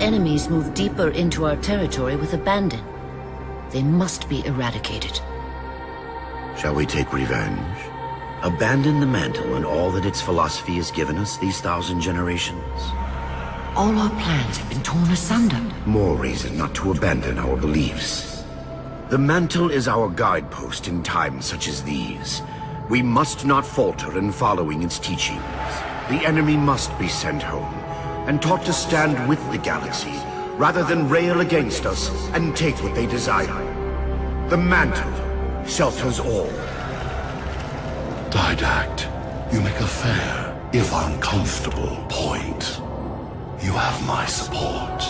enemies move deeper into our territory with abandon. They must be eradicated. Shall we take revenge? Abandon the mantle and all that its philosophy has given us these 1,000 generations? All our plans have been torn asunder. More reason not to abandon our beliefs. The mantle is our guidepost in times such as these. We must not falter in following its teachings. The enemy must be sent home, and taught to stand with the galaxy, rather than rail against us and take what they desire. The mantle shelters all. Didact, you make a fair, if uncomfortable, point. You have my support.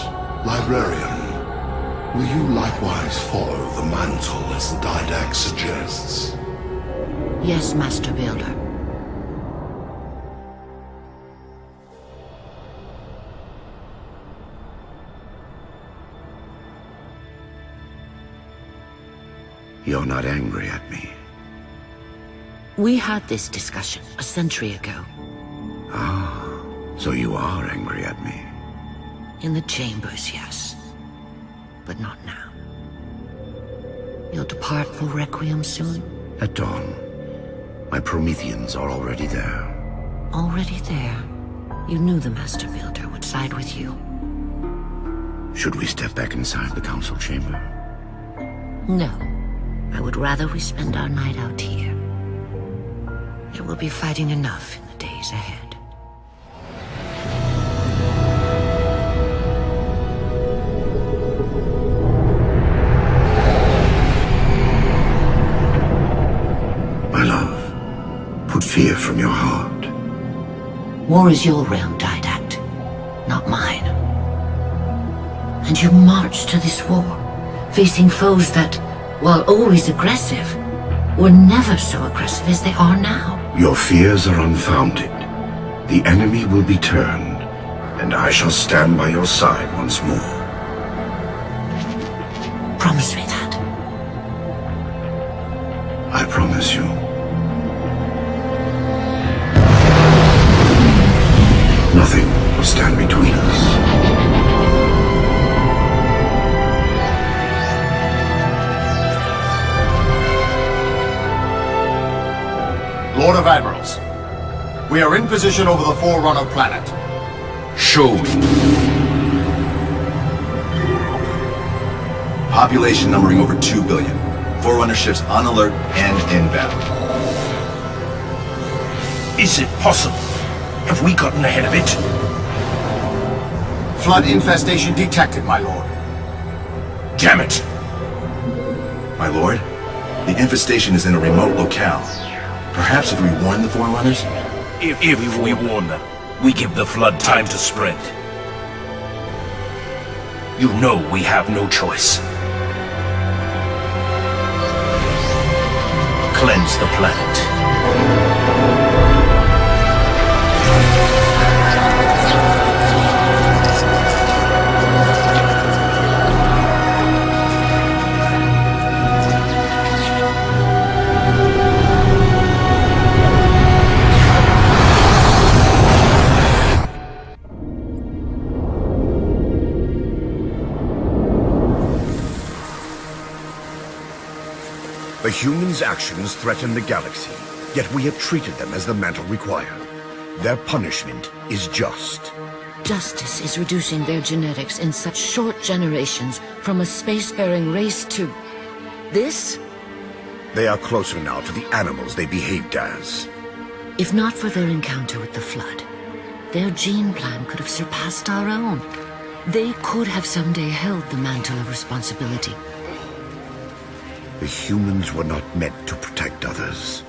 Librarian, will you likewise follow the mantle as the Didact suggests? Yes, Master Builder. You're not angry at me. We had this discussion a century ago. Ah, so you are angry at me. In the chambers, yes. But not now. You'll depart for Requiem soon? At dawn. My Prometheans are already there. Already there. You knew the Master Builder would side with you. Should we step back inside the council chamber? No. I would rather we spend our night out here. There will be fighting enough in the days ahead. My love, put fear from your heart. War is your realm, Didact, not mine. And you marched to this war, facing foes that, while always aggressive, were never so aggressive as they are now. Your fears are unfounded. The enemy will be turned, and I shall stand by your side once more. Promise me that. I promise you. Nothing will stand between us. Lord of Admirals, we are in position over the Forerunner planet. Show me. Population numbering over 2 billion. Forerunner ships on alert and inbound. Is it possible? Have we gotten ahead of it? Flood infestation detected, my lord. Damn it! My lord, the infestation is in a remote locale. Perhaps if we warn the Forerunners? If we warn them, we give the flood time to spread. You know we have no choice. Cleanse the planet. The humans' actions threaten the galaxy, yet we have treated them as the mantle required. Their punishment is just. Justice is reducing their genetics in such short generations from a spacefaring race to... this? They are closer now to the animals they behaved as. If not for their encounter with the Flood, their gene plan could have surpassed our own. They could have someday held the mantle of responsibility. The humans were not meant to protect others.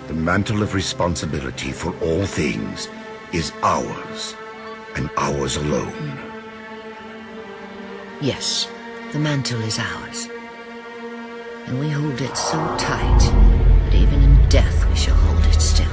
The mantle of responsibility for all things is ours, and ours alone. Yes, the mantle is ours. And we hold it so tight that even in death we shall hold it still.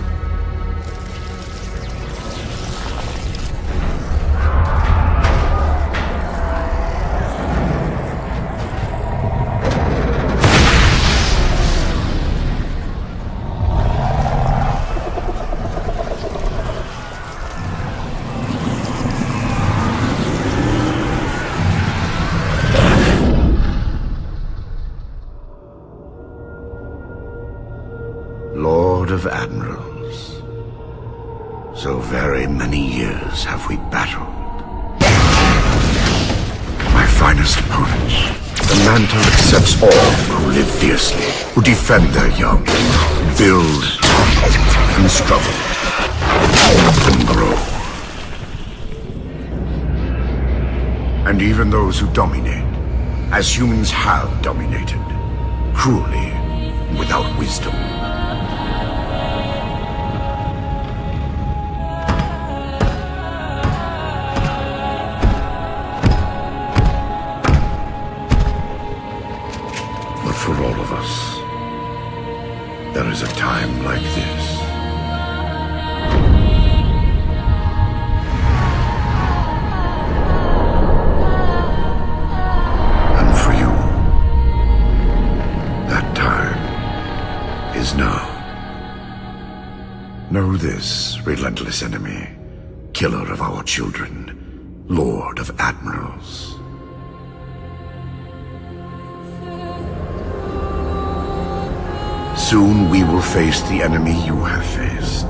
Lord of Admirals. So very many years have we battled. My finest opponents. The mantle accepts all who live fiercely, who defend their young, build and struggle, and grow. And even those who dominate, as humans have dominated, cruelly, without wisdom. But for all of us, there is a time like this. And for you, that time is now. Know this, relentless enemy, killer of our children, Lord of Admirals. Soon we will face the enemy you have faced.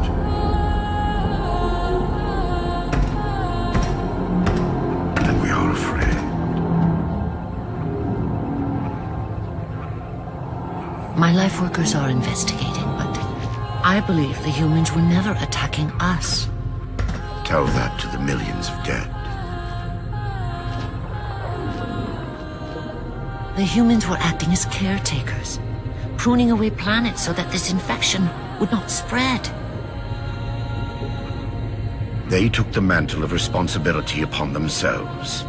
And we are afraid. My life workers are investigating, but I believe the humans were never attacking us. Tell that to the millions of dead. The humans were acting as caretakers, pruning away planets so that this infection would not spread. They took the mantle of responsibility upon themselves.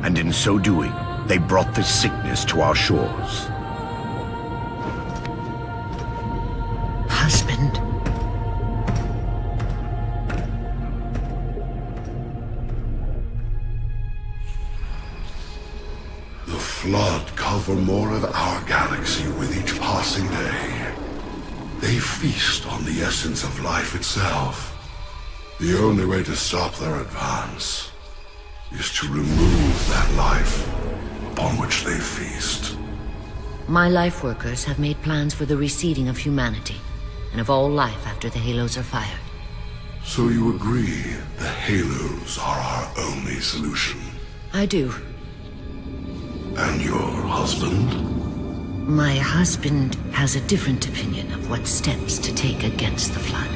And in so doing, they brought this sickness to our shores. Husband. The Flood cover more of our galaxy with each passing day. They feast on the essence of life itself. The only way to stop their advance is to remove that life upon which they feast. My life workers have made plans for the reseeding of humanity and of all life after the halos are fired. So you agree the halos are our only solution? I do. And your husband? My husband has a different opinion of what steps to take against the Flood.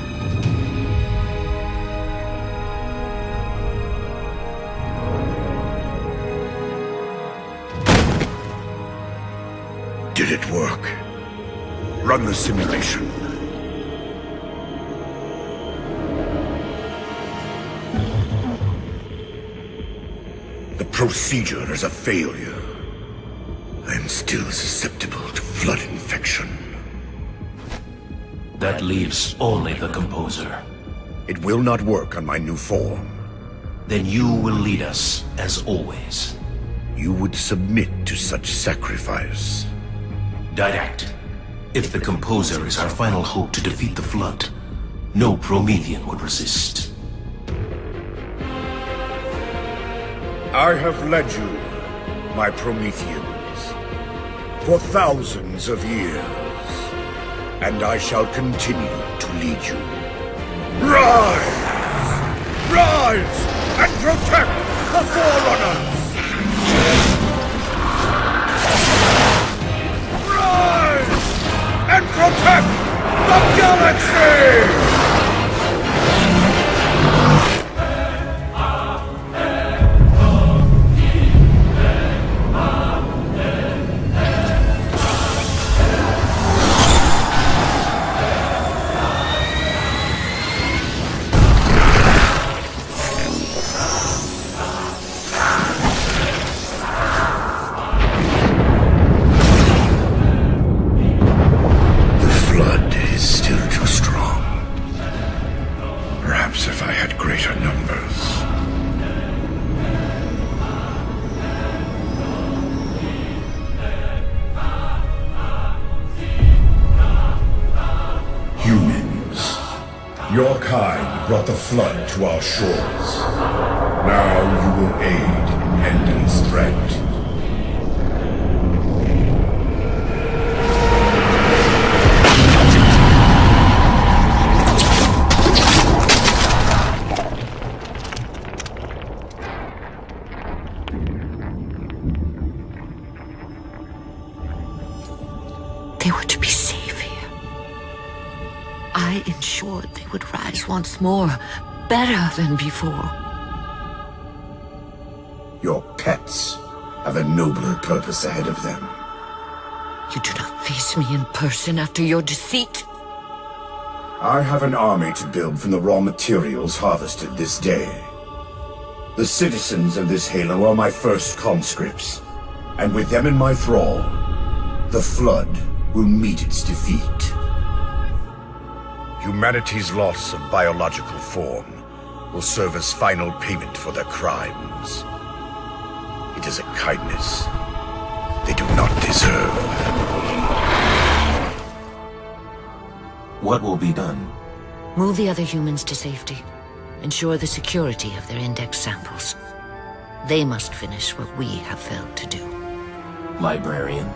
Did it work? Run the simulation. The procedure is a failure. I am still susceptible to Flood infection. That leaves only the composer. It will not work on my new form. Then you will lead us, as always. You would submit to such sacrifice. Didact. If the composer is our final hope to defeat the Flood, no Promethean would resist. I have led you, my Prometheans, for thousands of years, and I shall continue to lead you. Rise! Rise and protect the Forerunners! Rise and protect the galaxy! Your kind brought the Flood to our shores. Now you will aid in ending its threat. I ensured they would rise once more, better than before. Your pets have a nobler purpose ahead of them. You do not face me in person after your deceit. I have an army to build from the raw materials harvested this day. The citizens of this Halo are my first conscripts, and with them in my thrall, the Flood will meet its defeat. Humanity's loss of biological form will serve as final payment for their crimes. It is a kindness they do not deserve. What will be done? Move the other humans to safety. Ensure the security of their index samples. They must finish what we have failed to do. Librarian,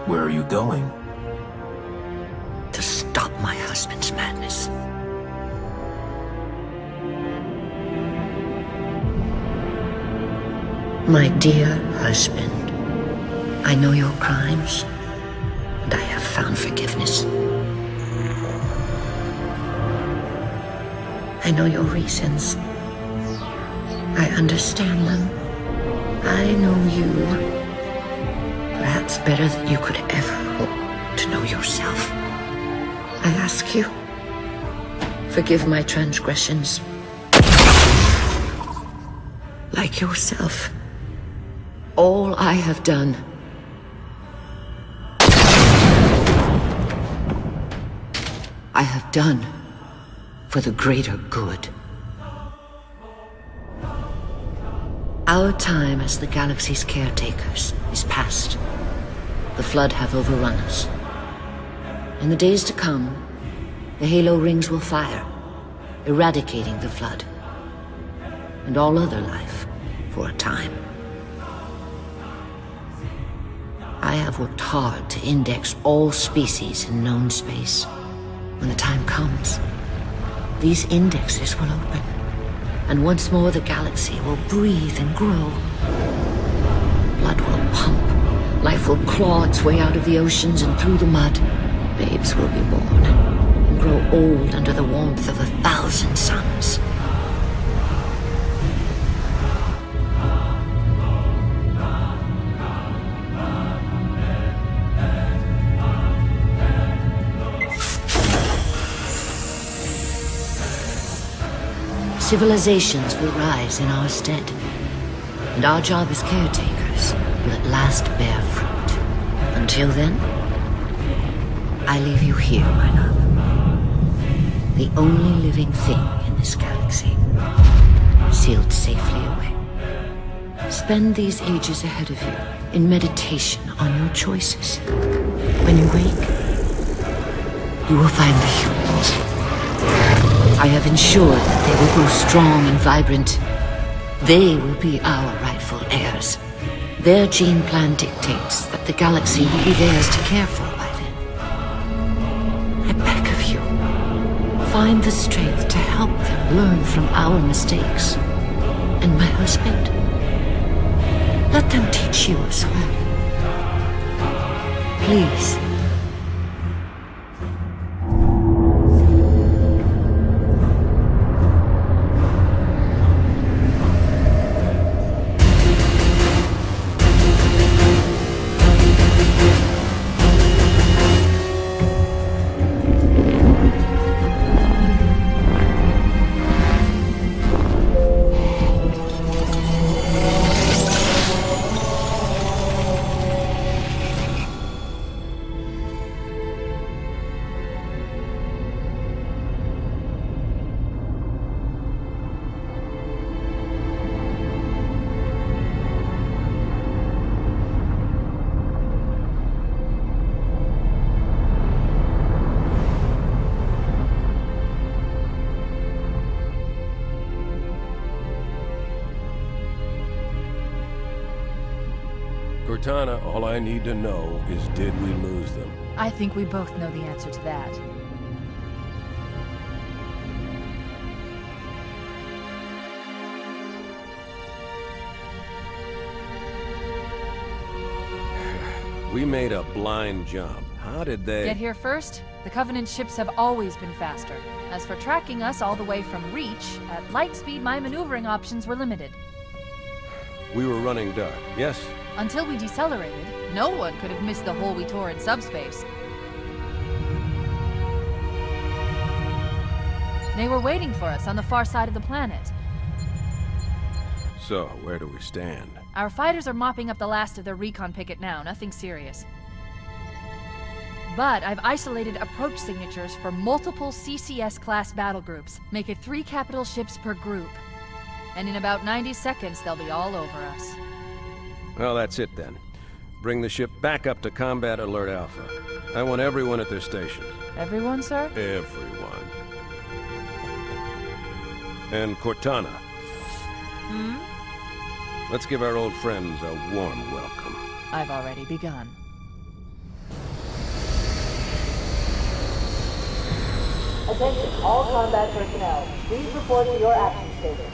where are you going? To stop my husband's madness. My dear husband, I know your crimes, and I have found forgiveness. I know your reasons. I understand them. I know you. Perhaps better than you could ever hope to know yourself. I ask you, forgive my transgressions. Like yourself, all I have done. I have done for the greater good. Our time as the galaxy's caretakers is past. The Flood have overrun us. In the days to come, the Halo rings will fire, eradicating the Flood and all other life for a time. I have worked hard to index all species in known space. When the time comes, these indexes will open, and once more the galaxy will breathe and grow. Blood will pump, life will claw its way out of the oceans and through the mud. Babes will be born and grow old under the warmth of 1,000 suns. Civilizations will rise in our stead, and our job as caretakers will at last bear fruit. Until then, I leave you here, my love. The only living thing in this galaxy, sealed safely away. Spend these ages ahead of you in meditation on your choices. When you wake, you will find the humans. I have ensured that they will grow strong and vibrant. They will be our rightful heirs. Their gene plan dictates that the galaxy will be theirs to care for by then. I beg of you, find the strength to help them learn from our mistakes. And my husband, let them teach you as well. Please. Cortana, all I need to know is, did we lose them? I think we both know the answer to that. We made a blind jump. How did they... Get here first? The Covenant ships have always been faster. As for tracking us all the way from Reach, at light speed my maneuvering options were limited. We were running dark, yes? Until we decelerated, no one could have missed the hole we tore in subspace. They were waiting for us on the far side of the planet. So, where do we stand? Our fighters are mopping up the last of their recon picket now, nothing serious. But I've isolated approach signatures for multiple CCS-class battle groups. Make it 3 capital ships per group. And in about 90 seconds, they'll be all over us. Well, that's it then. Bring the ship back up to Combat Alert Alpha. I want everyone at their stations. Everyone, sir? Everyone. And Cortana. Let's give our old friends a warm welcome. I've already begun. Attention, all combat personnel. Please report to your action station.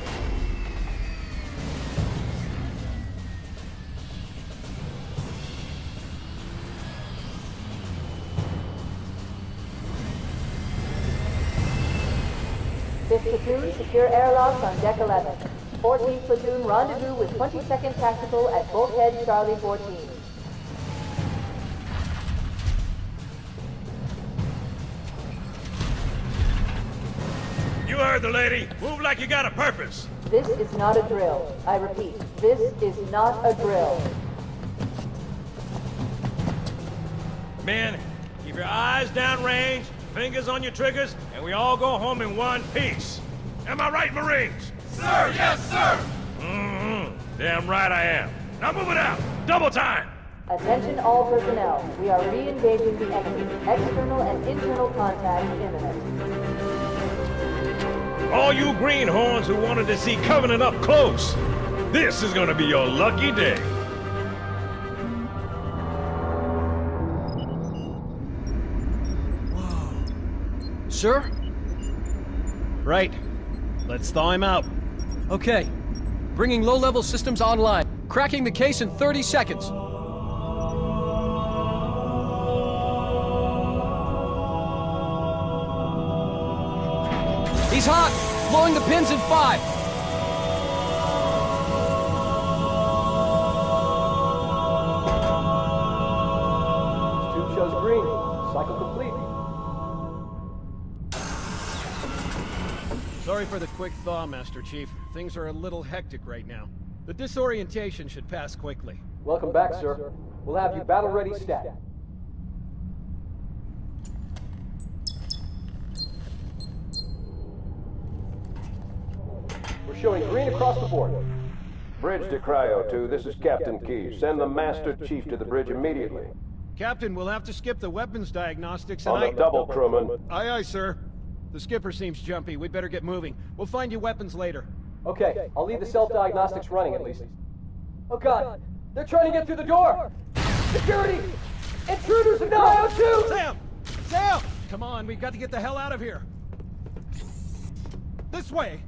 Fifth platoon, secure airlocks on deck 11. 14th platoon, rendezvous with 22nd Tactical at Bulkhead Charlie 14. You heard the lady. Move like you got a purpose. This is not a drill. I repeat, this is not a drill. Men, keep your eyes downrange, fingers on your triggers, and we all go home in one piece. Am I right, Marines? Sir, yes, sir! Damn right I am. Now move it out! Double time! Attention all personnel. We are re-engaging the enemy. External and internal contact imminent. All you greenhorns who wanted to see Covenant up close, this is gonna be your lucky day. Sir? Right. Let's thaw him out. Okay. Bringing low-level systems online. Cracking the case in 30 seconds. He's hot! Blowing the pins in 5! Tube shows green. Cycle complete. Sorry for the quick thaw, Master Chief. Things are a little hectic right now. The disorientation should pass quickly. Welcome back, sir. We'll have you battle-ready stat. We're showing green across the board. Bridge to Cryo 2, this is Captain Key. Send the Master Chief to the bridge immediately. Captain, we'll have to skip the weapons diagnostics and On the double, crewman. Aye, aye, sir. The skipper seems jumpy. We'd better get moving. We'll find you weapons later. Okay, I'll leave the self-diagnostics running at least. Oh god, they're trying to get through the door! Security! Intruders in Cryo 2! Sam! Sam! Come on, we've got to get the hell out of here. This way!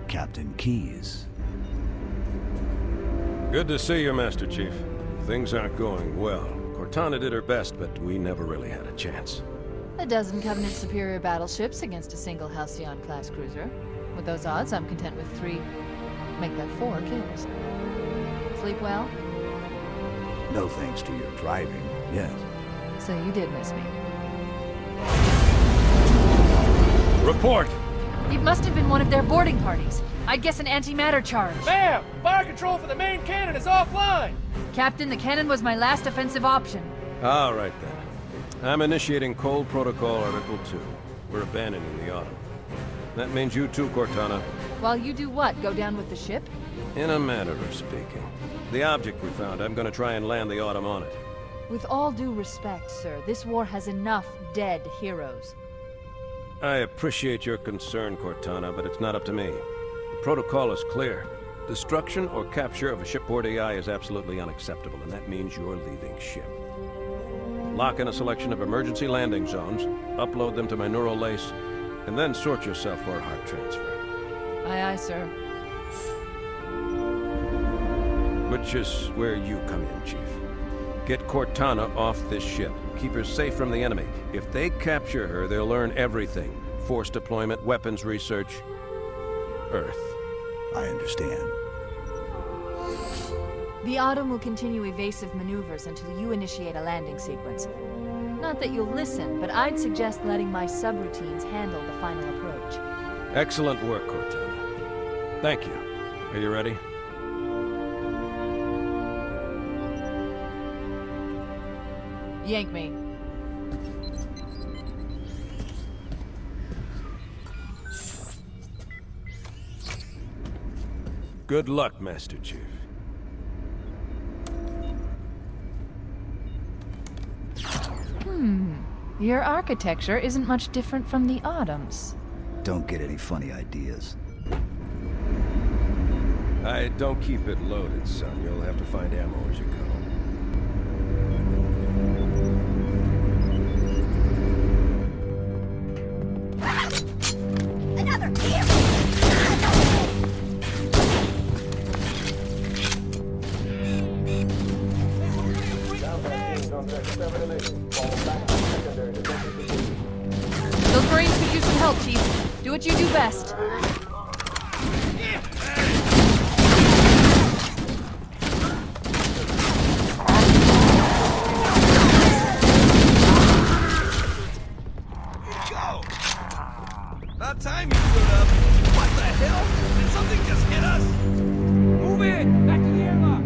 Captain Keyes. Good to see you, Master Chief. Things aren't going well. Cortana did her best, but we never really had a chance. A dozen Covenant superior battleships against a single Halcyon-class cruiser. With those odds, I'm content with 3, make that 4 kills. Sleep well? No thanks to your driving, yes. So you did miss me. Report! It must have been one of their boarding parties. I'd guess an antimatter charge. Ma'am! Fire control for the main cannon is offline! Captain, the cannon was my last offensive option. All right, then. I'm initiating Cold Protocol Article 2. We're abandoning the Autumn. That means you too, Cortana. While you do what? Go down with the ship? In a manner of speaking. The object we found, I'm gonna try and land the Autumn on it. With all due respect, sir, this war has enough dead heroes. I appreciate your concern, Cortana, but it's not up to me. The protocol is clear. Destruction or capture of a shipboard AI is absolutely unacceptable, and that means you're leaving ship. Lock in a selection of emergency landing zones, upload them to my neural lace, and then sort yourself for a heart transfer. Aye, aye, sir. Which is where you come in, Chief. Get Cortana off this ship. Keep her safe from the enemy. If they capture her, they'll learn everything. Force deployment, weapons research, Earth. I understand. The Autumn will continue evasive maneuvers until you initiate a landing sequence. Not that you'll listen, but I'd suggest letting my subroutines handle the final approach. Excellent work, Cortana. Thank you. Are you ready? Yank me. Good luck, Master Chief. Your architecture isn't much different from the Autumn's. Don't get any funny ideas. I don't keep it loaded, son. You'll have to find ammo as you go. Those Marines could use some help, Chief. Do what you do best. About time you stood up. What the hell? Did something just hit us? Move in! Back to the airlock!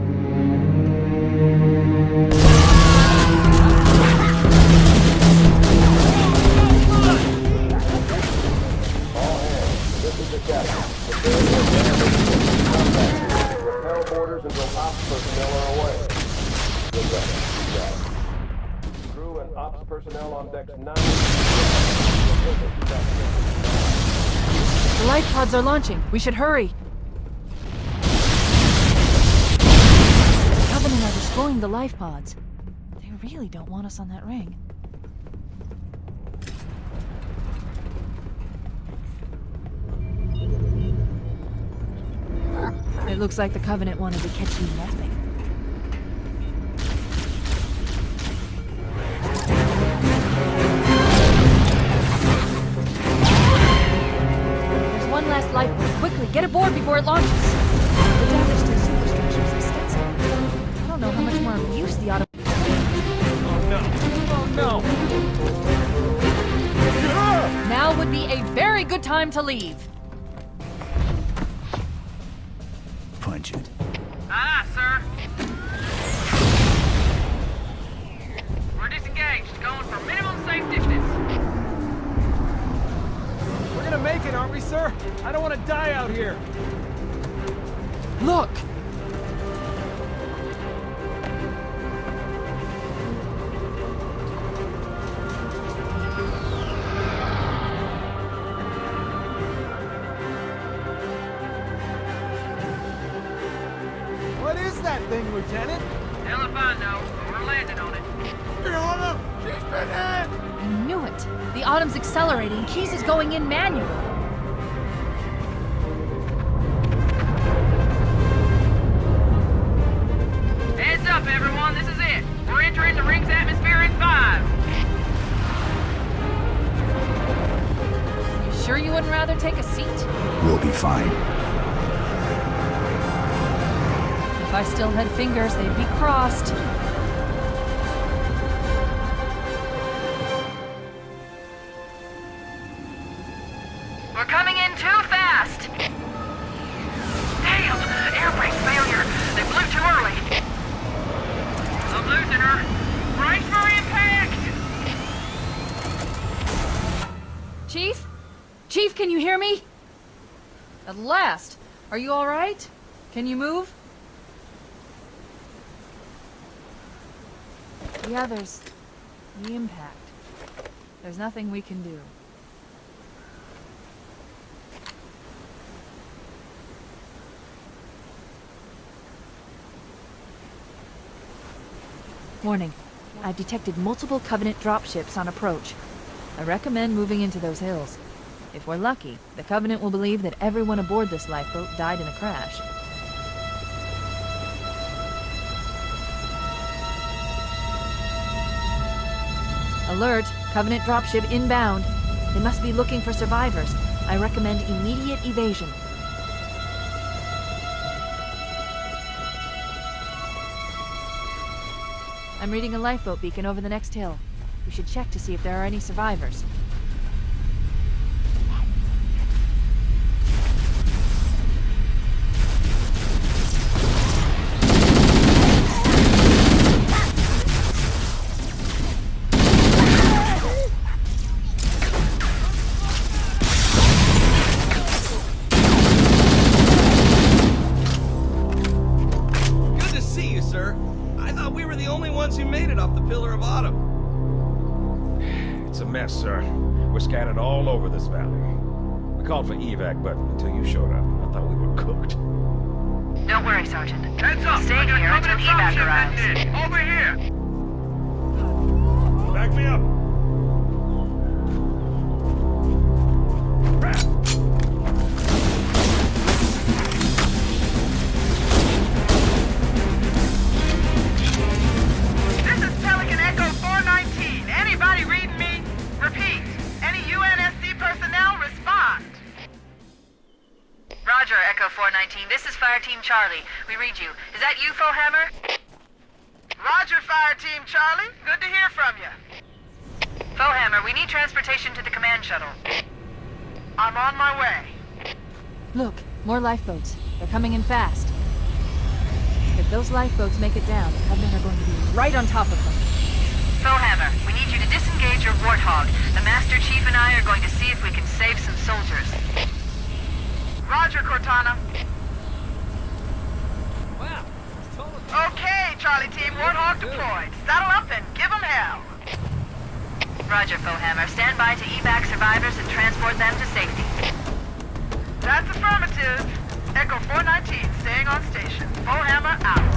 All hands, this is the captain. Prepare for damage. Repel borders until ops personnel are away. Good job. Good job. Crew and ops personnel on decks 9. The life pods are launching. We should hurry. The Covenant are destroying the life pods. They really don't want us on that ring. It looks like the Covenant wanted to catch you napping. There's one last life pod. Quickly, get aboard before it launches. The damage to the superstructure is extensive. I don't know how much more abuse the Autumn... Oh no! Oh no! Now would be a very good time to leave. Punch it. Aye, sir. We're disengaged, going for minimum safe distance. We're gonna make it, aren't we, sir? I don't want to die out here. Look! What is that thing, Lieutenant? Hell if I know, but we're landing on it. Your Honor, she's been hit! I knew it. The Autumn's accelerating. Keys is going in manually. Heads up, everyone. This is it. We're entering the ring's atmosphere in 5. You sure you wouldn't rather take a seat? We'll be fine. If I still had fingers, they'd be crossed. We're coming in too fast. prisoner. Brace for impact! Chief? Chief, can you hear me? At last! Are you alright? Can you move? Yeah, there's the impact. There's nothing we can do. Warning. I've detected multiple Covenant dropships on approach. I recommend moving into those hills. If we're lucky, the Covenant will believe that everyone aboard this lifeboat died in the crash. Alert! Covenant dropship inbound. They must be looking for survivors. I recommend immediate evasion. I'm reading a lifeboat beacon over the next hill. We should check to see if there are any survivors. Sir. We're scattered all over this valley. We called for evac, but until you showed up, I thought we were cooked. Don't worry, Sergeant. Heads up! Stay here until evac arrives. Over here! Back me up! This is Pelican Echo 419. Anybody reading me? Repeat. Any UNSC personnel respond. Roger, Echo 419. This is Fire Team Charlie. We read you. Is that you, Fohammer? Roger, Fire Team Charlie. Good to hear from you. Fohammer, we need transportation to the command shuttle. I'm on my way. Look, more lifeboats. They're coming in fast. If those lifeboats make it down, the Covenant are going to be right on top of them. Fohammer, we need you to disengage your Warthog. The Master Chief and I are going to see if we can save some soldiers. Roger, Cortana. Wow. Okay, Charlie Team, Warthog deployed. Saddle up and give them hell. Roger, Fohammer. Stand by to evac survivors and transport them to safety. That's affirmative. Echo 419 staying on station. Fohammer out.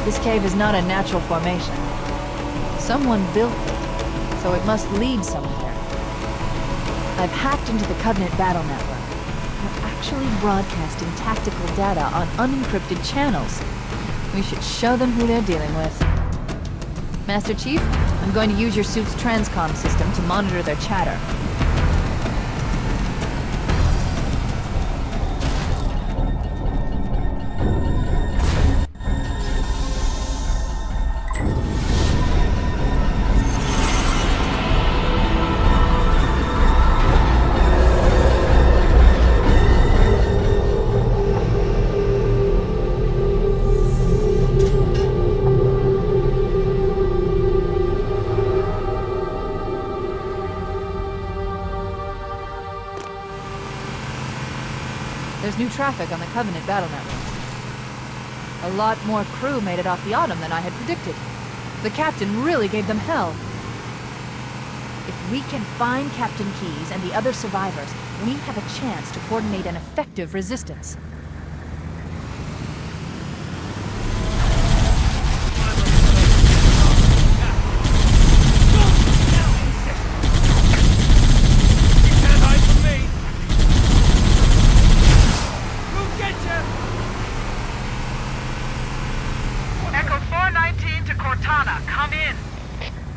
This cave is not a natural formation. Someone built it, so it must lead somewhere. I've hacked into the Covenant battle network. They're actually broadcasting tactical data on unencrypted channels. We should show them who they're dealing with. Master Chief, I'm going to use your suit's transcom system to monitor their chatter. There's new traffic on the Covenant battle network. A lot more crew made it off the Autumn than I had predicted. The captain really gave them hell. If we can find Captain Keyes and the other survivors, we have a chance to coordinate an effective resistance.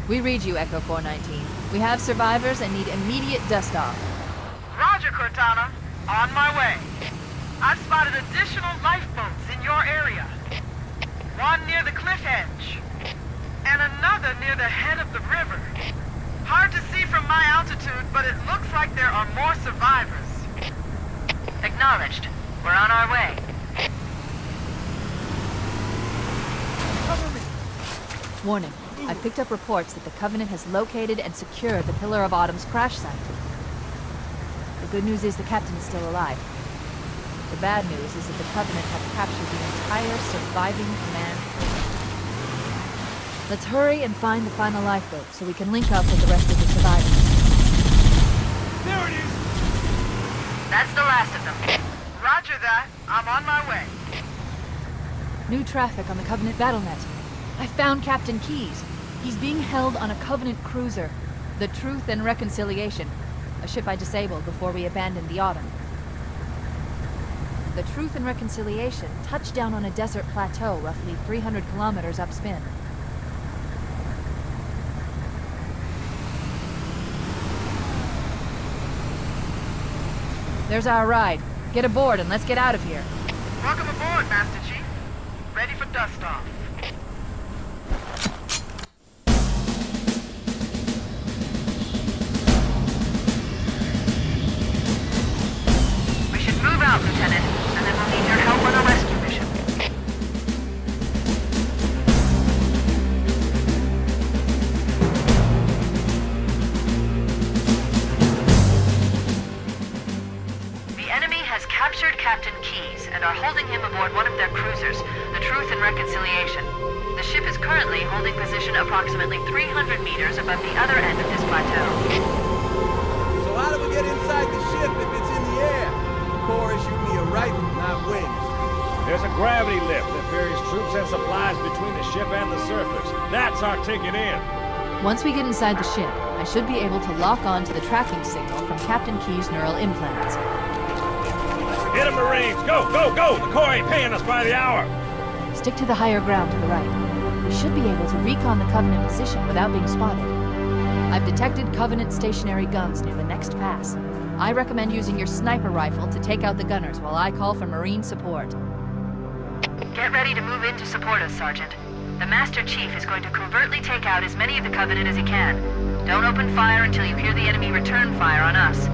We read you, Echo 419. We have survivors and need immediate dust-off. Roger, Cortana. On my way. I've spotted additional lifeboats in your area. One near the cliff edge, and another near the head of the river. Hard to see from my altitude, but it looks like there are more survivors. Acknowledged. We're on our way. Cover me! Warning. I picked up reports that the Covenant has located and secured the Pillar of Autumn's crash site. The good news is the captain is still alive. The bad news is that the Covenant have captured the entire surviving command post. Let's hurry and find the final lifeboat so we can link up with the rest of the survivors. There it is! That's the last of them. Roger that. I'm on my way. New traffic on the Covenant battlenet. I found Captain Keyes. He's being held on a Covenant cruiser, the Truth and Reconciliation, a ship I disabled before we abandoned the Autumn. The Truth and Reconciliation touched down on a desert plateau roughly 300 kilometers upspin. There's our ride. Get aboard and let's get out of here. Welcome aboard, Master Chief. Ready for dust-off. We should move out, Lieutenant, and then we'll need your help on a rescue mission. The enemy has captured Captain Keyes and are holding him aboard one of their cruisers, the Truth and Reconciliation. The ship is currently holding position approximately 300 meters above the other end of this plateau. So how do we get inside the ship if it's in the air? Core issued me a rifle, not wings. There's a gravity lift that ferries troops and supplies between the ship and the surface. That's our ticket in. Once we get inside the ship, I should be able to lock on to the tracking signal from Captain Keyes' neural implants. Get 'em, Marines! Go, go, go! The Corps ain't paying us by the hour! Stick to the higher ground to the right. We should be able to recon the Covenant position without being spotted. I've detected Covenant stationary guns near the next pass. I recommend using your sniper rifle to take out the gunners while I call for Marine support. Get ready to move in to support us, Sergeant. The Master Chief is going to covertly take out as many of the Covenant as he can. Don't open fire until you hear the enemy return fire on us.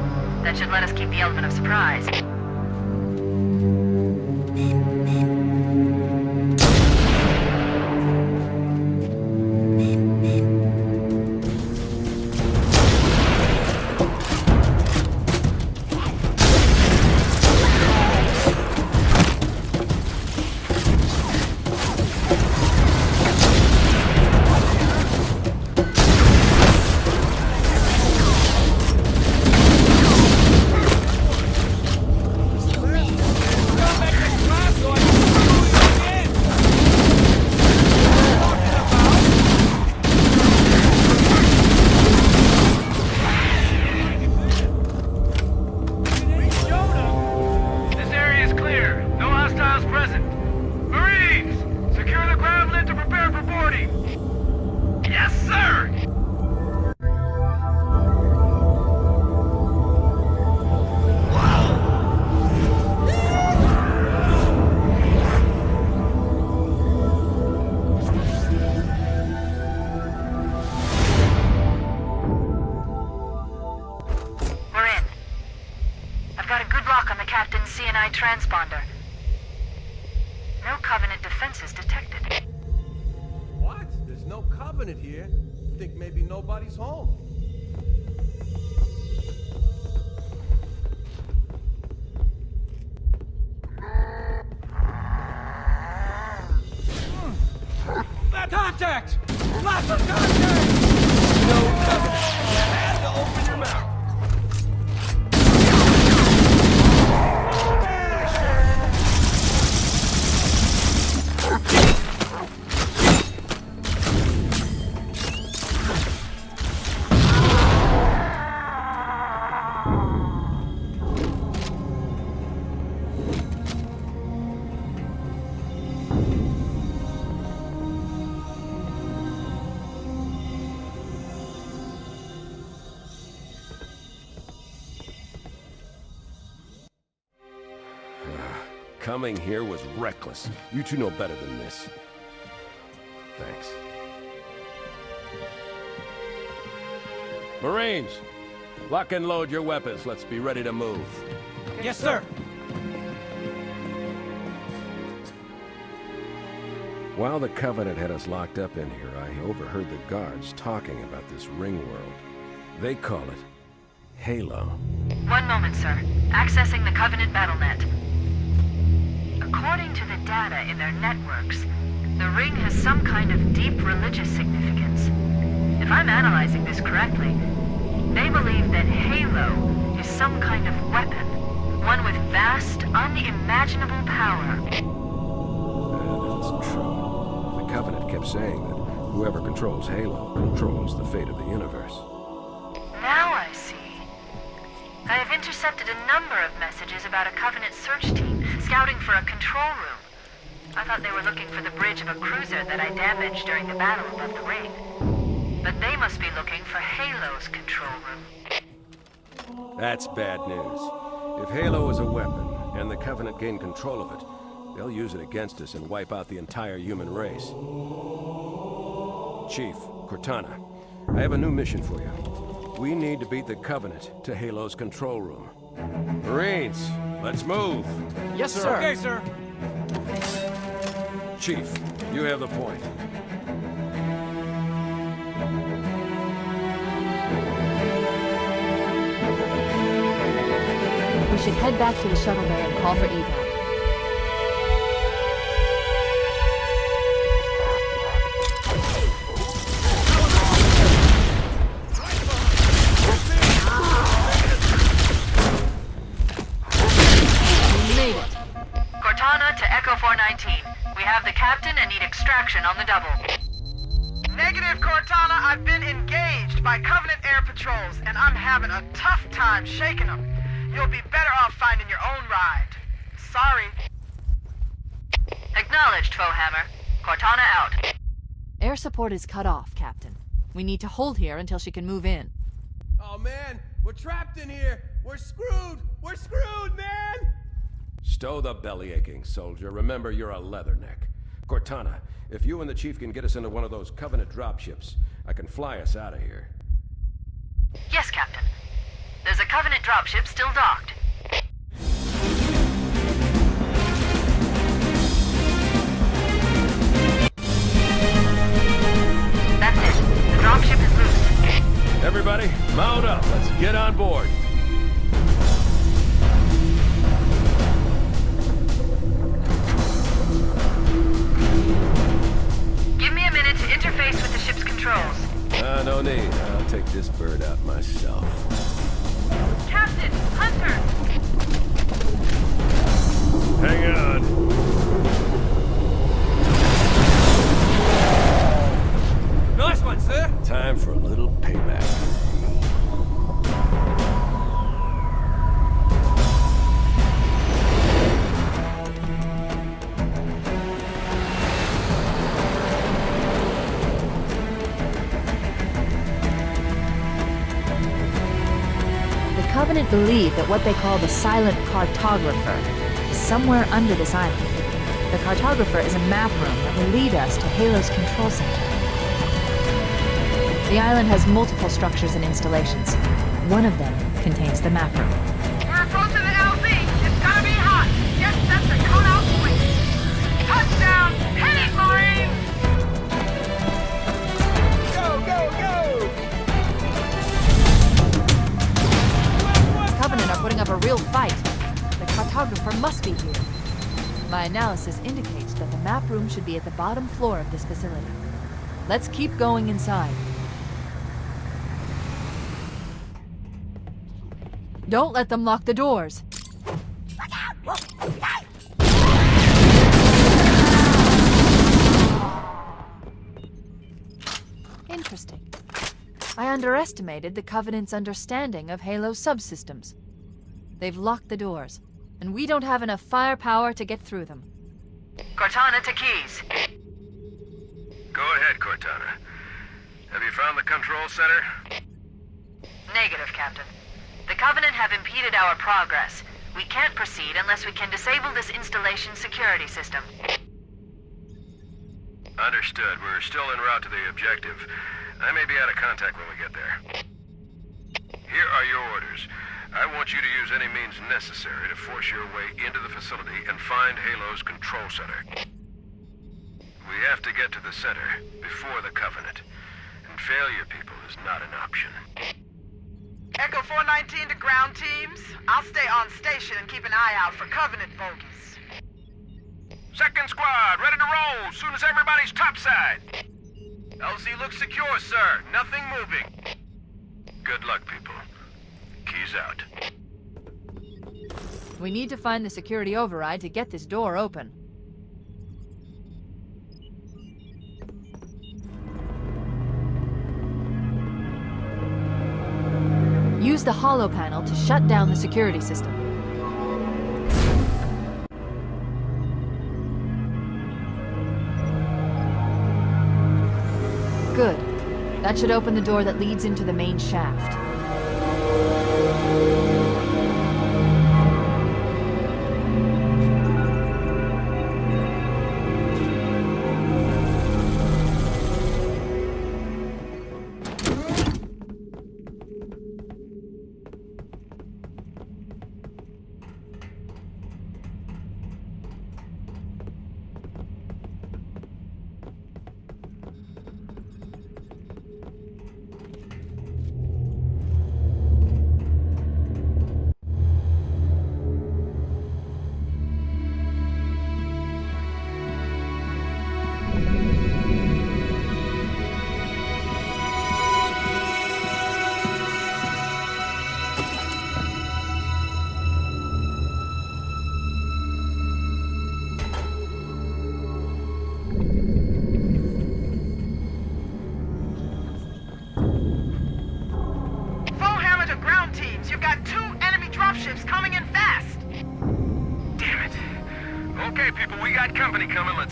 That should let us keep the element of surprise. Transponder. No Covenant defenses detected. What? There's no Covenant here? I think maybe nobody's home. Contact! Lots of contact! No Covenant. You had to open your mouth. Coming here was reckless. You two know better than this. Thanks. Marines, lock and load your weapons. Let's be ready to move. Yes, sir. While the Covenant had us locked up in here, I overheard the guards talking about this ring world. They call it HALO. One moment, sir. Accessing the Covenant BattleNet. According to the data in their networks, the ring has some kind of deep religious significance. If I'm analyzing this correctly, they believe that HALO is some kind of weapon, one with vast, unimaginable power. That's true. The Covenant kept saying that whoever controls HALO controls the fate of the universe. Now I see. I have intercepted a number of messages about a Covenant search team scouting for a control room. I thought they were looking for the bridge of a cruiser that I damaged during the battle above the ring. But they must be looking for HALO's control room. That's bad news. If HALO is a weapon, and the Covenant gain control of it, they'll use it against us and wipe out the entire human race. Chief, Cortana, I have a new mission for you. We need to beat the Covenant to HALO's control room. Marines, let's move! Yes, sir. Okay, sir. Chief, you have the point. We should head back to the shuttle bay and call for evac. We made it. Cortana to Echo 419. We have the captain and need extraction on the double. Negative, Cortana. I've been engaged by Covenant air patrols, and I'm having a tough time shaking them. You'll be better off finding your own ride. Sorry. Acknowledged, Foehammer. Cortana out. Air support is cut off, Captain. We need to hold here until she can move in. Oh, man. We're trapped in here. We're screwed. We're screwed, man. Stow the belly-aching, soldier. Remember, you're a leatherneck. Cortana, if you and the Chief can get us into one of those Covenant dropships, I can fly us out of here. Yes, Captain. There's a Covenant dropship still docked. That's it. The dropship is loose. Everybody, mount up. Let's get on board. Give me a minute to interface with the ship's controls. No need. I'll take this bird out myself. Captain! Hunter! Hang on. Nice one, sir. Time for a little payback. The Covenant believe that what they call the silent cartographer is somewhere under this island. The cartographer is a map room that will lead us to HALO's control center. The island has multiple structures and installations. One of them contains the map room. We're approaching the LZ. It's gonna be hot. Get set to cut out quick. Touchdown! Hit it, Marines! Go, go, go! The Covenant are putting up a real fight. The cartographer must be here. My analysis indicates that the map room should be at the bottom floor of this facility. Let's keep going inside. Don't let them lock the doors. Interesting. I underestimated the Covenant's understanding of HALO subsystems. They've locked the doors, and we don't have enough firepower to get through them. Cortana to Keys. Go ahead, Cortana. Have you found the control center? Negative, Captain. The Covenant have impeded our progress. We can't proceed unless we can disable this installation's security system. Understood. We're still en route to the objective. I may be out of contact when we get there. Here are your orders. I want you to use any means necessary to force your way into the facility and find Halo's control center. We have to get to the center before the Covenant, and failure, people, is not an option. Echo 419 to ground teams. I'll stay on station and keep an eye out for Covenant bogies. Second squad, ready to roll as soon as everybody's topside. LZ looks secure, sir. Nothing moving. Good luck, people. Keys out. We need to find the security override to get this door open. Use the HALO panel to shut down the security system. Good. That should open the door that leads into the main shaft.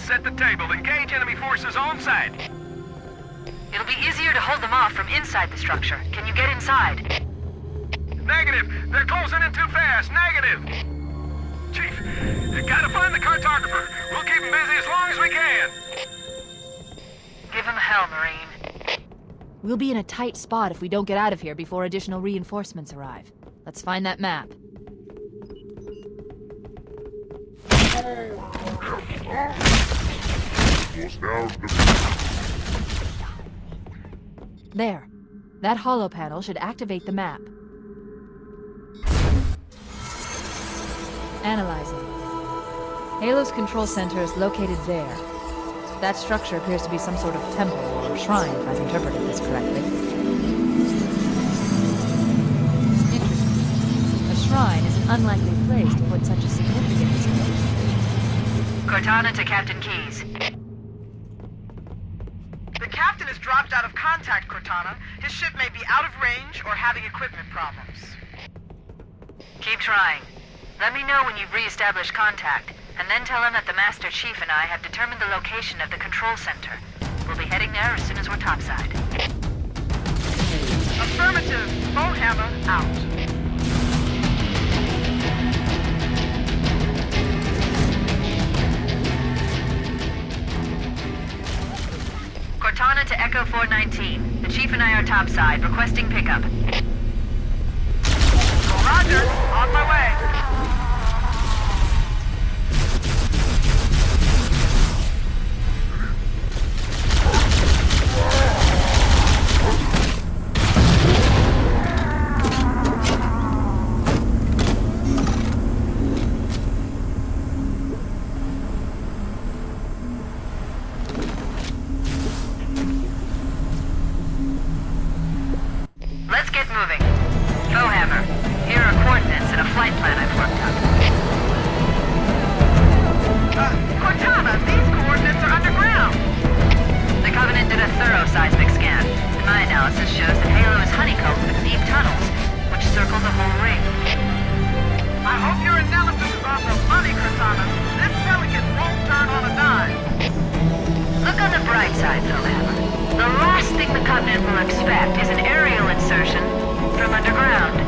Set the table. Engage enemy forces on site. It'll be easier to hold them off from inside the structure. Can you get inside? Negative. They're closing in too fast. Negative. Chief, you gotta find the cartographer. We'll keep him busy as long as we can. Give him hell, Marine. We'll be in a tight spot if we don't get out of here before additional reinforcements arrive. Let's find that map. There. That HALO panel should activate the map. Analyzing. Halo's control center is located there. That structure appears to be some sort of temple or shrine, if I've interpreted this correctly. Interesting. A shrine is an unlikely place to put such a significant installation. Cortana to Captain Keyes. The captain has dropped out of contact, Cortana. His ship may be out of range or having equipment problems. Keep trying. Let me know when you've re-established contact, and then tell him that the Master Chief and I have determined the location of the control center. We'll be heading there as soon as we're topside. Affirmative. Bowhammer out. Cortana to Echo 419. The Chief and I are topside, requesting pickup. Roger. On my way. Let's get moving. Bowhammer, here are coordinates and a flight plan I've worked up. Cortana, these coordinates are underground. The Covenant did a thorough seismic scan, and my analysis shows that Halo is honeycombed with deep tunnels, which circle the whole ring. I hope your analysis is on the money, Cortana. This Pelican won't turn on a dime. Look on the bright side, Bowhammer. The last thing the Covenant will expect is an aerial insertion from underground.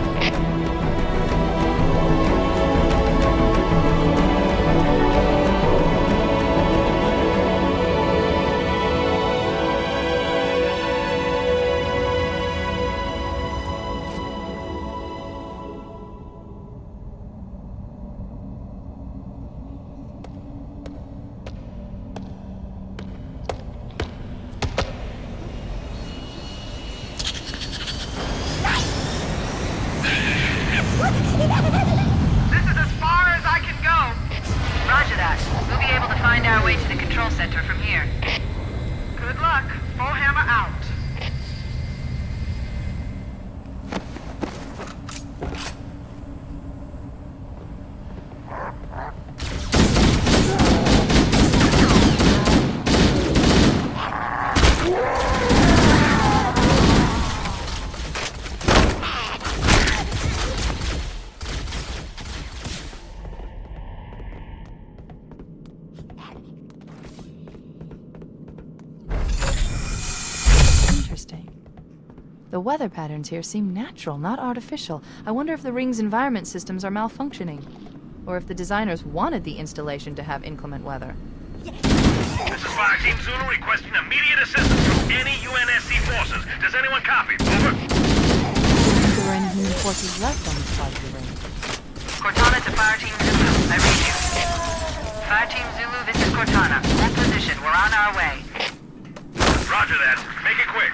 our way to the control center from here. Good luck. Bullhammer out. The weather patterns here seem natural, not artificial. I wonder if the ring's environment systems are malfunctioning. Or if the designers wanted the installation to have inclement weather. This is Fire Team Zulu requesting immediate assistance from any UNSC forces. Does anyone copy? Over. If there were any human forces left on this part of the ring. Cortana to Fire Team Zulu. I read you. Fire Team Zulu, this is Cortana. Hold position. We're on our way. Roger that. Make it quick.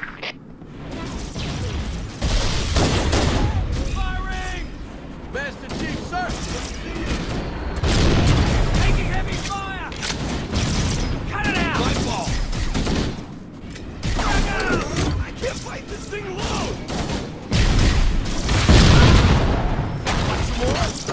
Master Chief, sir! Taking heavy fire! Cut it out! Lightball! I can't fight this thing alone! Want some more?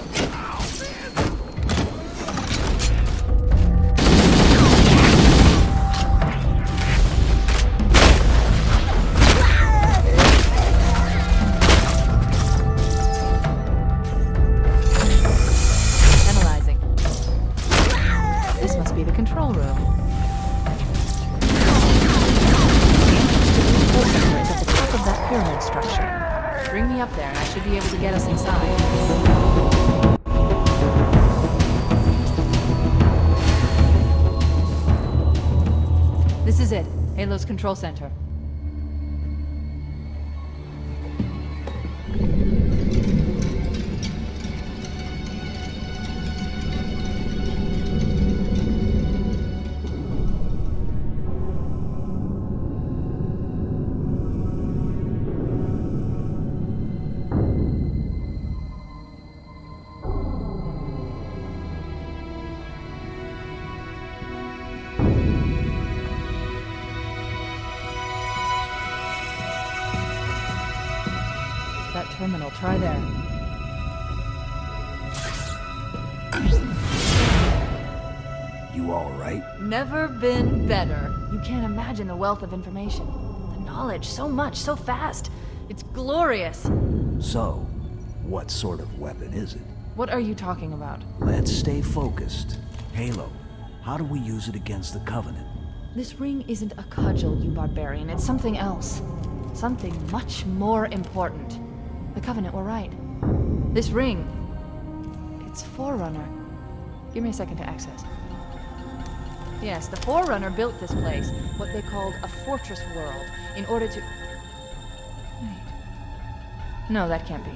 Be able to get us inside. This is it. Halo's control center. Terminal, try there. You all right? Never been better. You can't imagine the wealth of information. The knowledge, so much, so fast. It's glorious. So, what sort of weapon is it? What are you talking about? Let's stay focused. Halo, how do we use it against the Covenant? This ring isn't a cudgel, you barbarian. It's something else. Something much more important. The Covenant were right. This ring, it's Forerunner. Give me a second to access. Yes, the Forerunner built this place, what they called a fortress world, in order to... Wait. No, that can't be.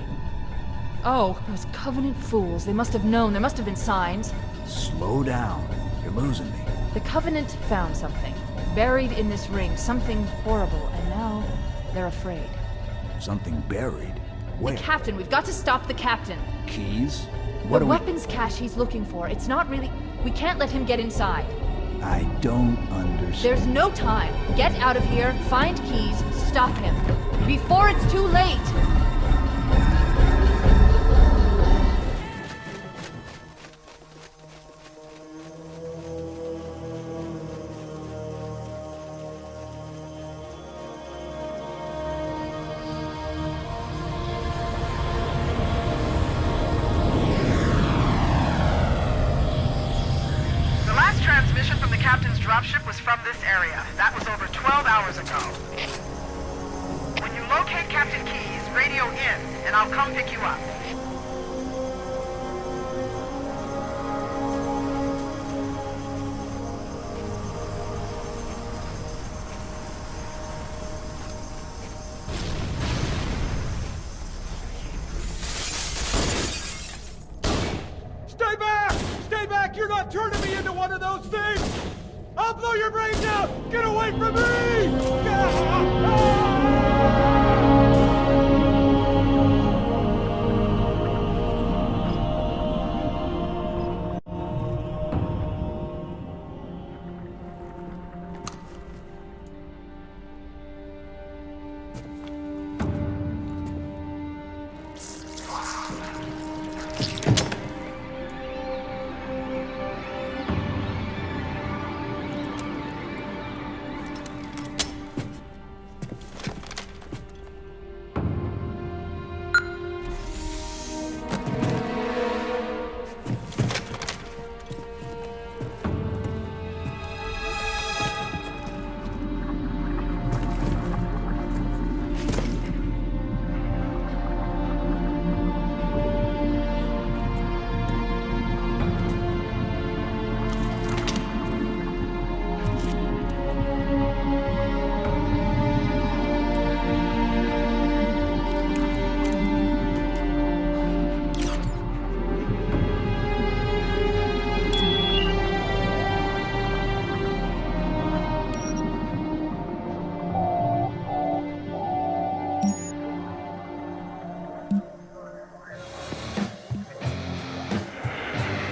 Oh, those Covenant fools. They must have known. There must have been signs. Slow down. You're losing me. The Covenant found something. Buried in this ring. Something horrible. And now, they're afraid. Something buried? Where? The captain. We've got to stop the captain. Keys? What the weapons cache he's looking for. It's not really... We can't let him get inside. I don't understand. There's no time. Get out of here, find keys, stop him. Before it's too late! Dropship was from this area. That was over 12 hours ago. When you locate Captain Keyes, radio in, and I'll come pick you up. Stay back! Stay back! You're not turning me into one of those things! I'll blow your brains out! Get away from me!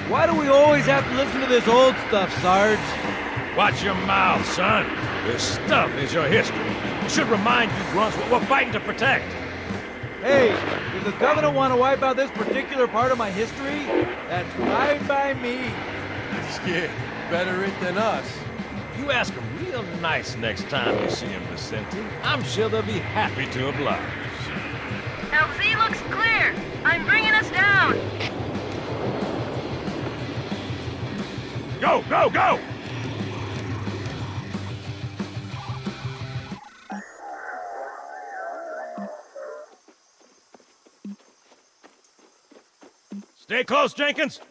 Why do we always have to listen to this old stuff, Sarge? Watch your mouth, son. This stuff is your history. It should remind you grunts what we're fighting to protect. Hey, if the Covenant want to wipe out this particular part of my history, that's fine by me. Yeah, better it than us. You ask them real nice next time you see them, Vicente. I'm sure they'll be happy to oblige. LZ looks clear. I'm bringing us down. Go, go, go! Stay close, Jenkins.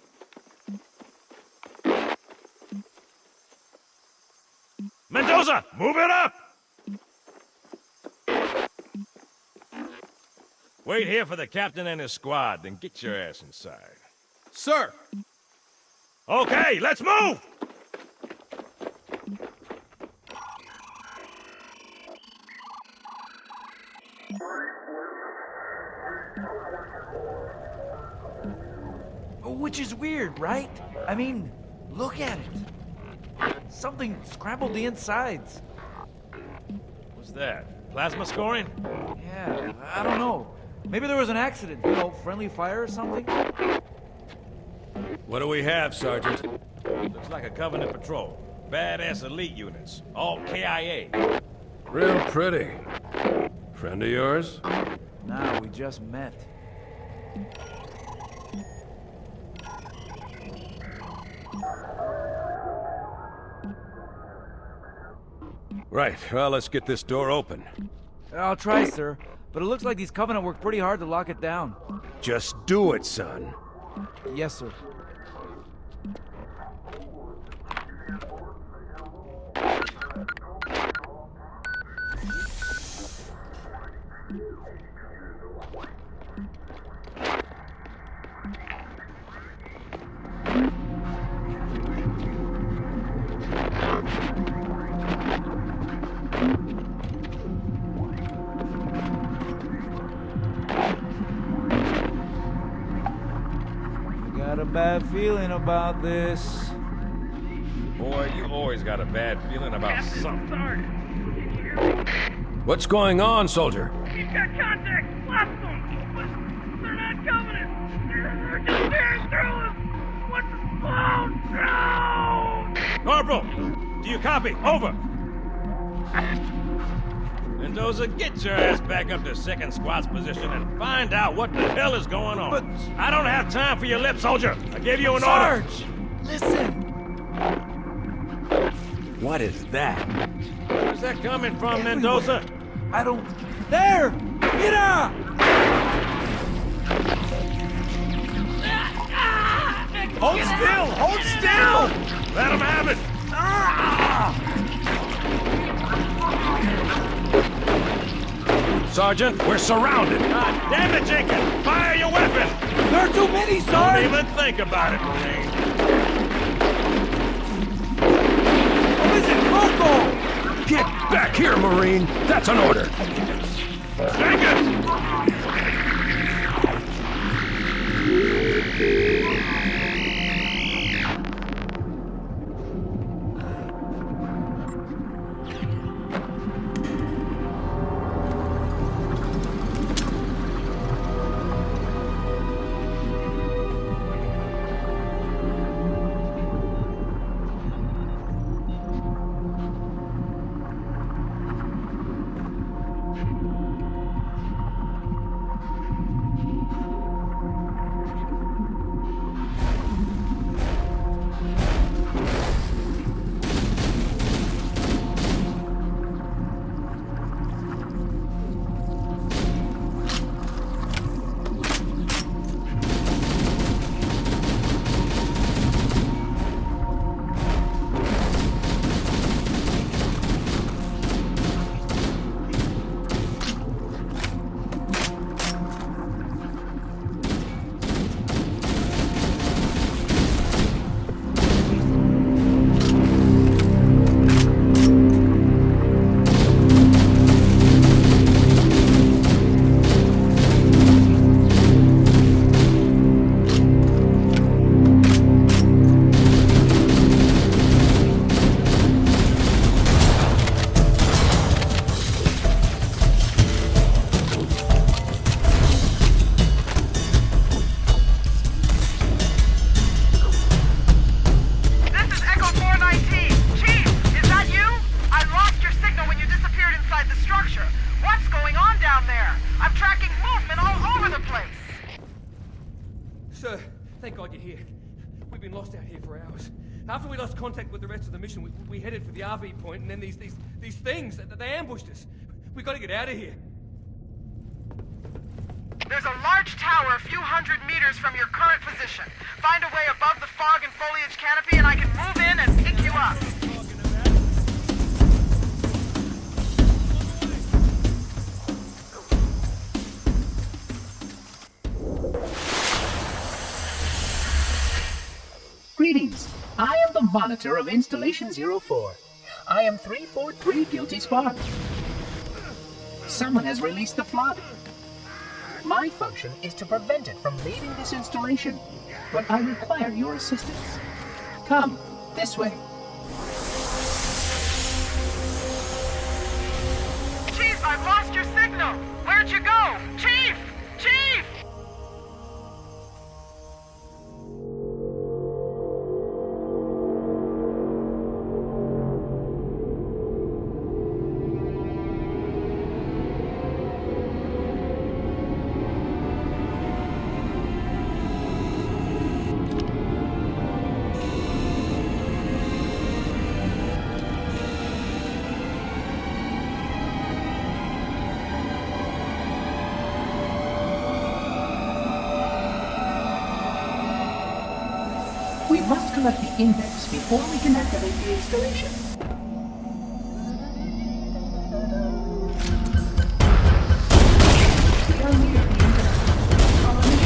Mendoza, move it up! Wait here for the captain and his squad, then get your ass inside. Sir! Okay, let's move! Which is weird, right? I mean, look at it. Something scrambled the insides. What's that? Plasma scoring? Yeah, I don't know. Maybe there was an accident, you know, friendly fire or something? What do we have, Sergeant? Looks like a Covenant patrol. Badass elite units. All KIA. Real pretty. Friend of yours? Nah, we just met. Right, well, let's get this door open. I'll try, sir. But it looks like these Covenant worked pretty hard to lock it down. Just do it, son. Yes, sir. Got a bad feeling about this. Boy, you always got a bad feeling about something. What's going on, soldier? He's got contact! Lost them! But they're not Covenant! They're just tearing through us! What's the... Oh, no! Corporal! Do you copy? Over! Mendoza, get your ass back up to second squad's position and find out what the hell is going on. But... I don't have time for your lip, soldier! I gave you an order! Sarge! Listen! What is that? Where's that coming from, Mendoza? I don't... There! Mira! Hold still! Hold still! Let him have it! Sergeant, we're surrounded! God damn it, Jenkins! Fire your weapon! There are too many, Sarge! Don't even think about it, Marine. What is it? Loco! Get back here, Marine! That's an order! Jenkins! We've been lost out here for hours. After we lost contact with the rest of the mission, we headed for the RV point, and then these things, they ambushed us. We gotta get out of here. There's a large tower a few hundred meters from your current position. Find a way above the fog and foliage canopy, and I can move in and pick you up. Greetings. I am the monitor of Installation 04. I am 343 Guilty Spark. Someone has released the flood. My function is to prevent it from leaving this installation, but I require your assistance. Come, this way. Chief, I've lost your signal. Where'd you go? Chief! Chief! We must collect the index before we can activate the installation. We are near the index. Follow me.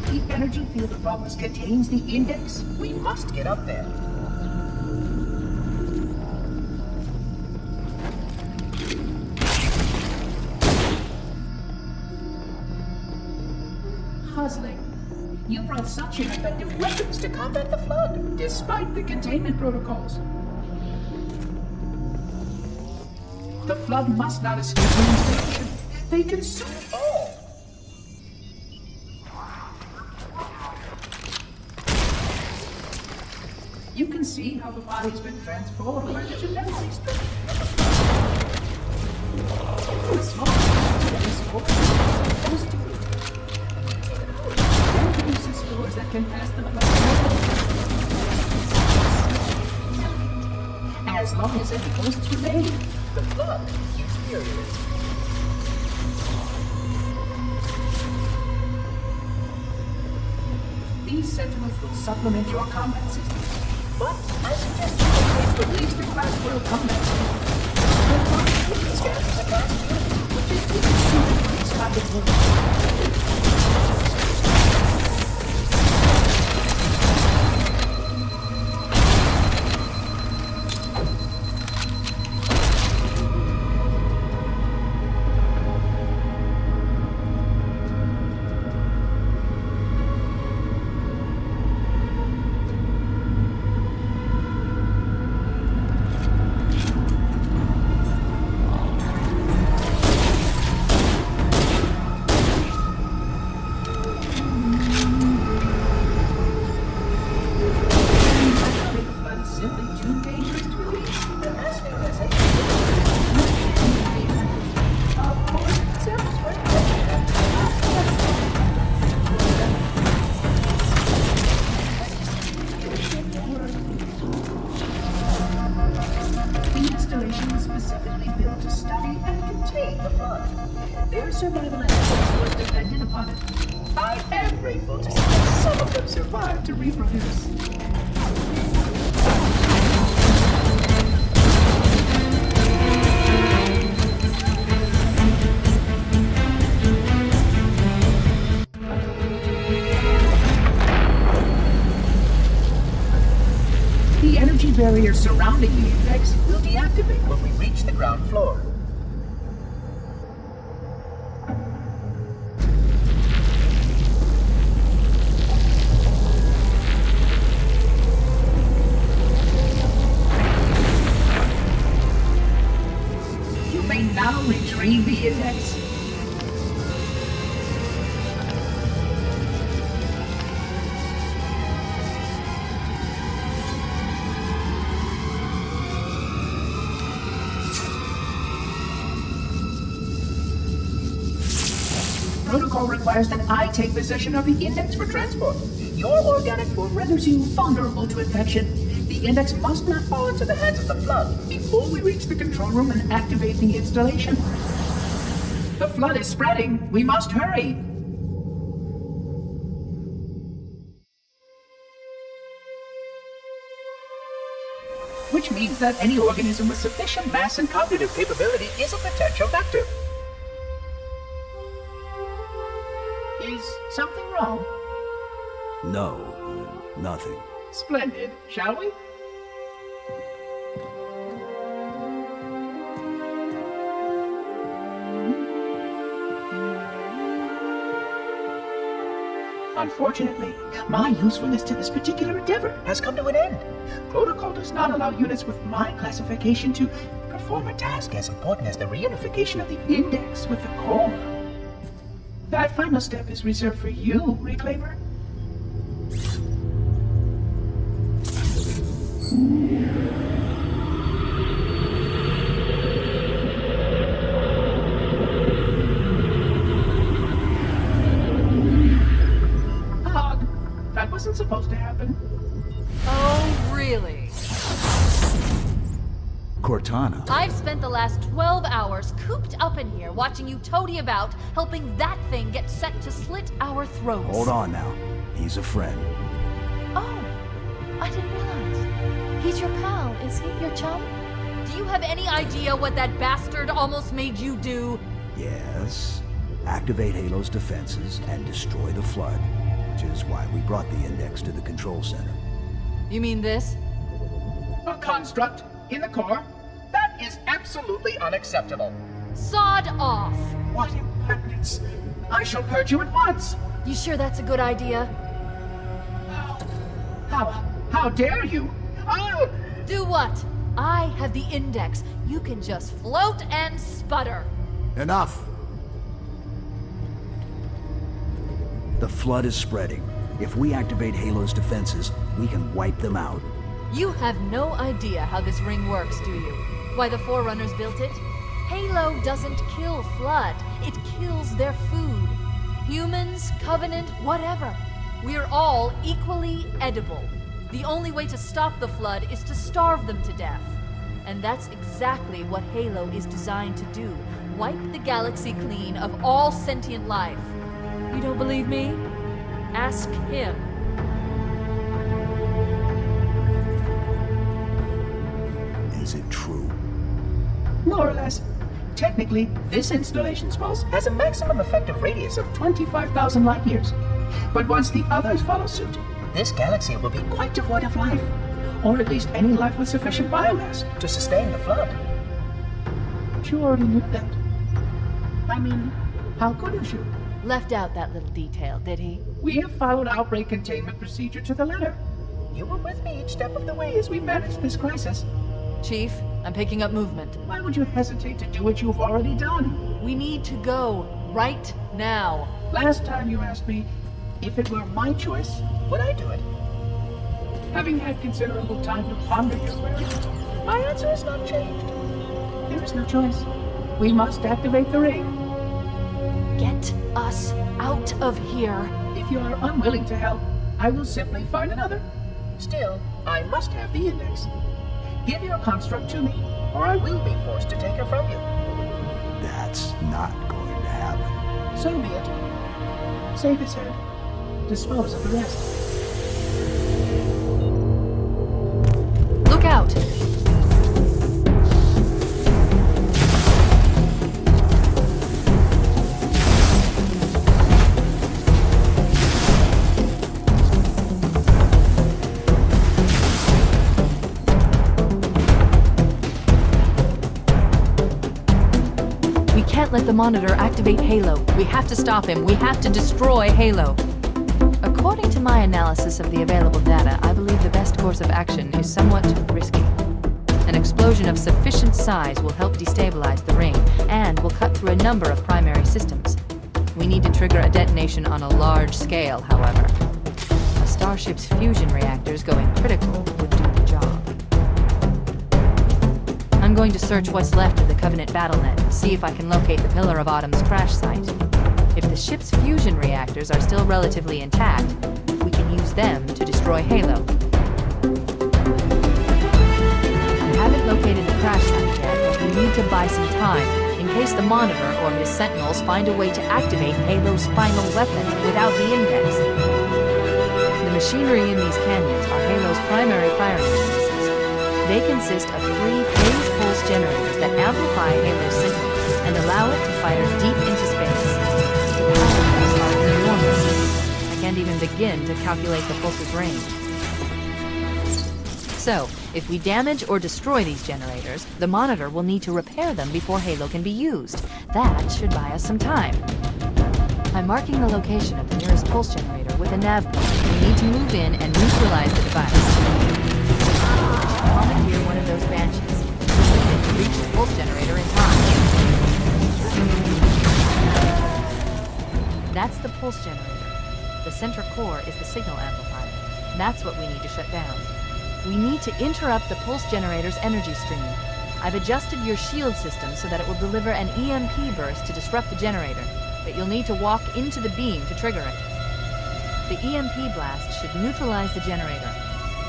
The energy field above us contains the index. We must get up there. Puzzling. You brought such ineffective weapons to combat the flood, despite the containment protocols. The flood must not escape the installation. They consume all. You can see how the body's been transformed by the genetic destruction of the flood. The small is supposed to doors that can pass the flood. As long as any ghosts remain, the flood is furious. These sentinels will supplement your combat system, but I suggest you always release the class world combat system. The class scans is a class field, which is equal to these kind of moves. Survival and was dependent upon it. I am grateful to see that some of them survived to reproduce. The energy barrier surrounding the index will deactivate when we reach the ground floor. Now retrieve the index. protocol requires that I take possession of the index for transport. Your organic form renders you vulnerable to infection. The index must not fall into the hands of the Flood before we reach the control room and activate the installation. The Flood is spreading. We must hurry. Which means that any organism with sufficient mass and cognitive capability is a potential vector. Is something wrong? No, nothing. Splendid, shall we? Unfortunately, my usefulness to this particular endeavor has come to an end. Protocol does not allow units with my classification to perform a task as important as the reunification of the index with the core. That final step is reserved for you, Reclaimer. That wasn't supposed to happen. Oh, really? Cortana. I've spent the last 12 hours cooped up in here watching you toady about, helping that thing get set to slit our throats. Hold on now. He's a friend. Oh, I didn't realize. He's your pal, is he? Your chum? Do you have any idea what that bastard almost made you do? Yes. Activate Halo's defenses and destroy the Flood. Which is why we brought the index to the control center. You mean this? A construct in the core? That is absolutely unacceptable. Sod off! What impertinence! I shall purge you at once! You sure that's a good idea? How dare you? I'll... Do what? I have the index. You can just float and sputter. Enough! The Flood is spreading. If we activate Halo's defenses, we can wipe them out. You have no idea how this ring works, do you? Why the Forerunners built it? Halo doesn't kill Flood. It kills their food. Humans, Covenant, whatever. We're all equally edible. The only way to stop the Flood is to starve them to death. And that's exactly what Halo is designed to do. Wipe the galaxy clean of all sentient life. You don't believe me? Ask him. Is it true? More or less. Technically, this installation's pulse has a maximum effective radius of 25,000 light years. But once the others follow suit, this galaxy will be quite devoid of life. Or at least any life with sufficient biomass to sustain the Flood. But you already knew that. I mean, how couldn't you? Left out that little detail, did he? We have followed outbreak containment procedure to the letter. You were with me each step of the way as we managed this crisis. Chief, I'm picking up movement. Why would you hesitate to do what you've already done? We need to go right now. Last time you asked me, if it were my choice, would I do it? Having had considerable time to ponder your query, my answer has not changed. There is no choice. We must activate the ring. Get us out of here. If you are unwilling to help, I will simply find another. Still, I must have the index. Give your construct to me, or I will be forced to take her from you. That's not going to happen. So be it. Save his head. Dispose of the rest. Look out! Let the monitor activate Halo. We have to stop him. We have to destroy Halo. According to my analysis of the available data, I believe the best course of action is somewhat risky. An explosion of sufficient size will help destabilize the ring, and will cut through a number of primary systems. We need to trigger a detonation on a large scale, however. A starship's fusion reactors going critical would do the job. I'm going to search what's left of the Covenant BattleNet, see if I can locate the Pillar of Autumn's crash site. If the ship's fusion reactors are still relatively intact, we can use them to destroy Halo. I haven't located the crash site yet, but we need to buy some time in case the Monitor or his Sentinels find a way to activate Halo's final weapon without the Index. The machinery in these canyons are Halo's primary firing distances. They consist of 3 phase pulse generators that amplify Halo's signal and allow it to fire deep into space. The power levels are enormous. I can't even begin to calculate the pulse's range. So, if we damage or destroy these generators, the Monitor will need to repair them before Halo can be used. That should buy us some time. I'm marking the location of the nearest pulse generator with a nav point. We need to move in and neutralize the device. Commandeer one of those Banshees. We need to reach the pulse generator in time. That's the pulse generator. The center core is the signal amplifier. That's what we need to shut down. We need to interrupt the pulse generator's energy stream. I've adjusted your shield system so that it will deliver an EMP burst to disrupt the generator, but you'll need to walk into the beam to trigger it. The EMP blast should neutralize the generator,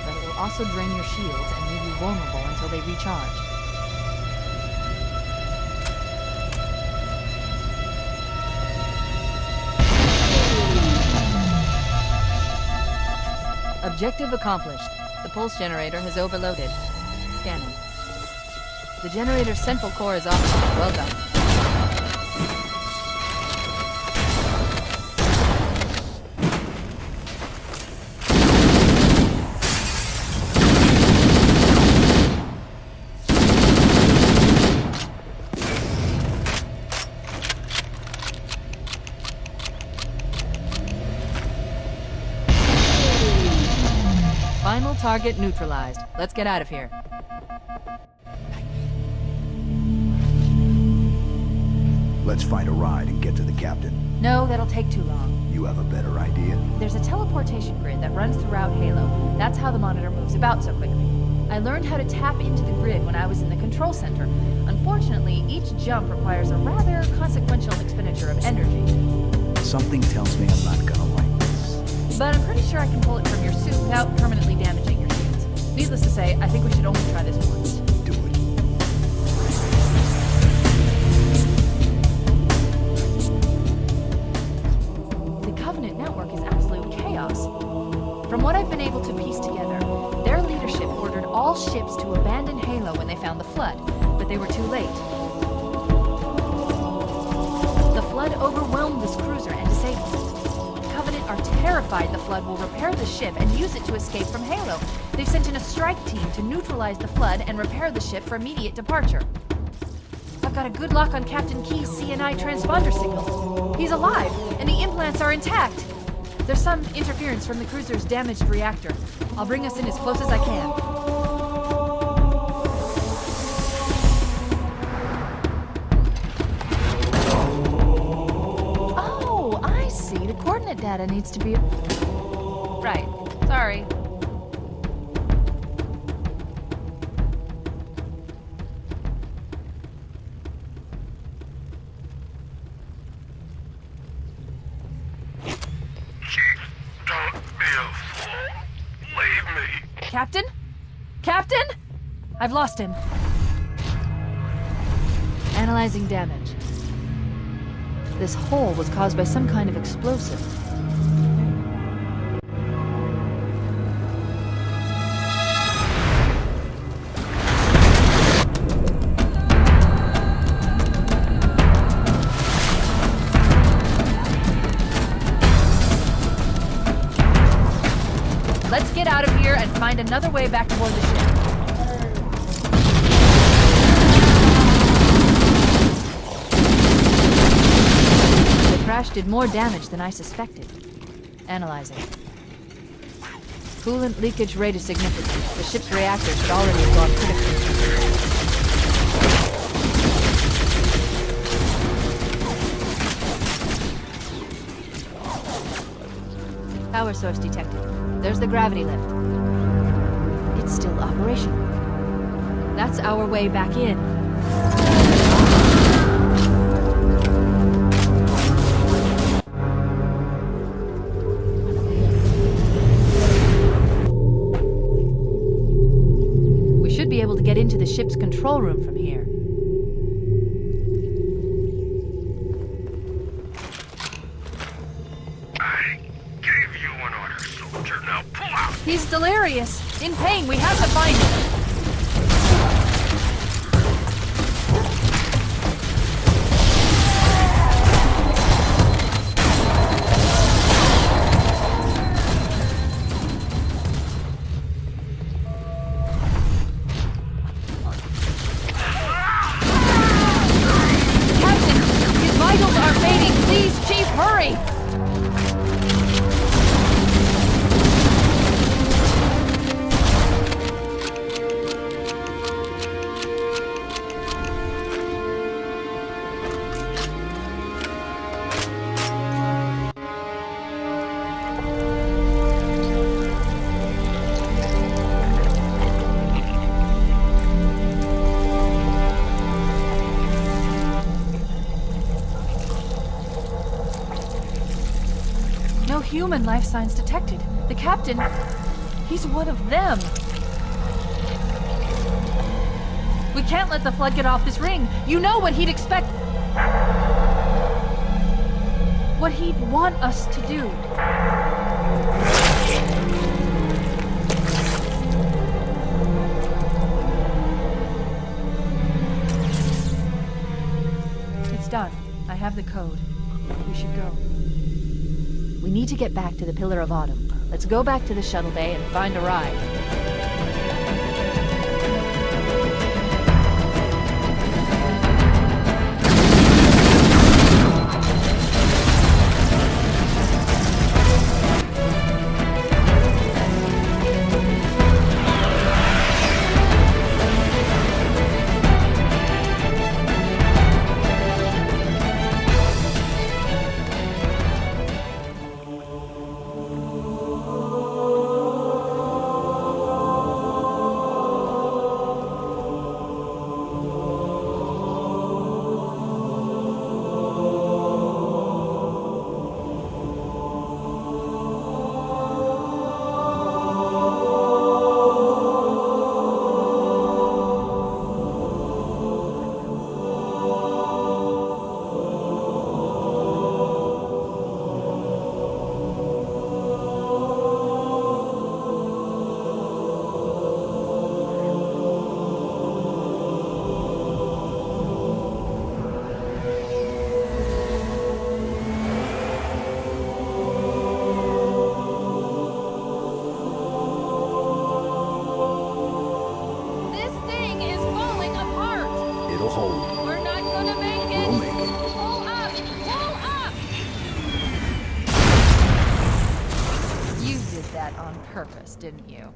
but it will also drain your shields and leave you vulnerable until they recharge. Objective accomplished. The pulse generator has overloaded. Scanning. The generator's central core is offline. Well done. Final target neutralized. Let's get out of here. Let's find a ride and get to the captain. No, that'll take too long. You have a better idea? There's a teleportation grid that runs throughout Halo. That's how the Monitor moves about so quickly. I learned how to tap into the grid when I was in the control center. Unfortunately, each jump requires a rather consequential expenditure of energy. Something tells me I'm not gonna like this. But I'm pretty sure I can pull it from your suit without permanently damaging your shields. Needless to say, I think we should only try this once. Do it. The Covenant network is absolute chaos. From what I've been able to piece together, their leadership ordered all ships to abandon Halo when they found the Flood, but they were too late. The Flood overwhelmed this cruiser and disabled it. Are terrified the Flood will repair the ship and use it to escape from Halo. They've sent in a strike team to neutralize the Flood and repair the ship for immediate departure. I've got a good lock on Captain Key's CNI transponder signal. He's alive, and the implants are intact. There's some interference from the cruiser's damaged reactor. I'll bring us in as close as I can. The coordinate data needs to be... Right. Sorry. Don't be a fool. Leave me. Captain? Captain? I've lost him. Analyzing damage. This hole was caused by some kind of explosive. Let's get out of here and find another way back aboard the ship. Crash did more damage than I suspected. Analyzing. Coolant leakage rate is significant. The ship's reactor should already have gone critical. Power source detected. There's the gravity lift. It's still operational. That's our way back in. the ship's control room from here. I gave you an order, soldier. Now pull out! He's delirious. In pain. We have to find him. Human life signs detected. The captain, he's one of them. We can't let the flood get off this ring. You know what he'd expect. What he'd want us to do. It's done. I have the code. We should go. We need to get back to the Pillar of Autumn. Let's go back to the shuttle bay and find a ride. Purpose, didn't you?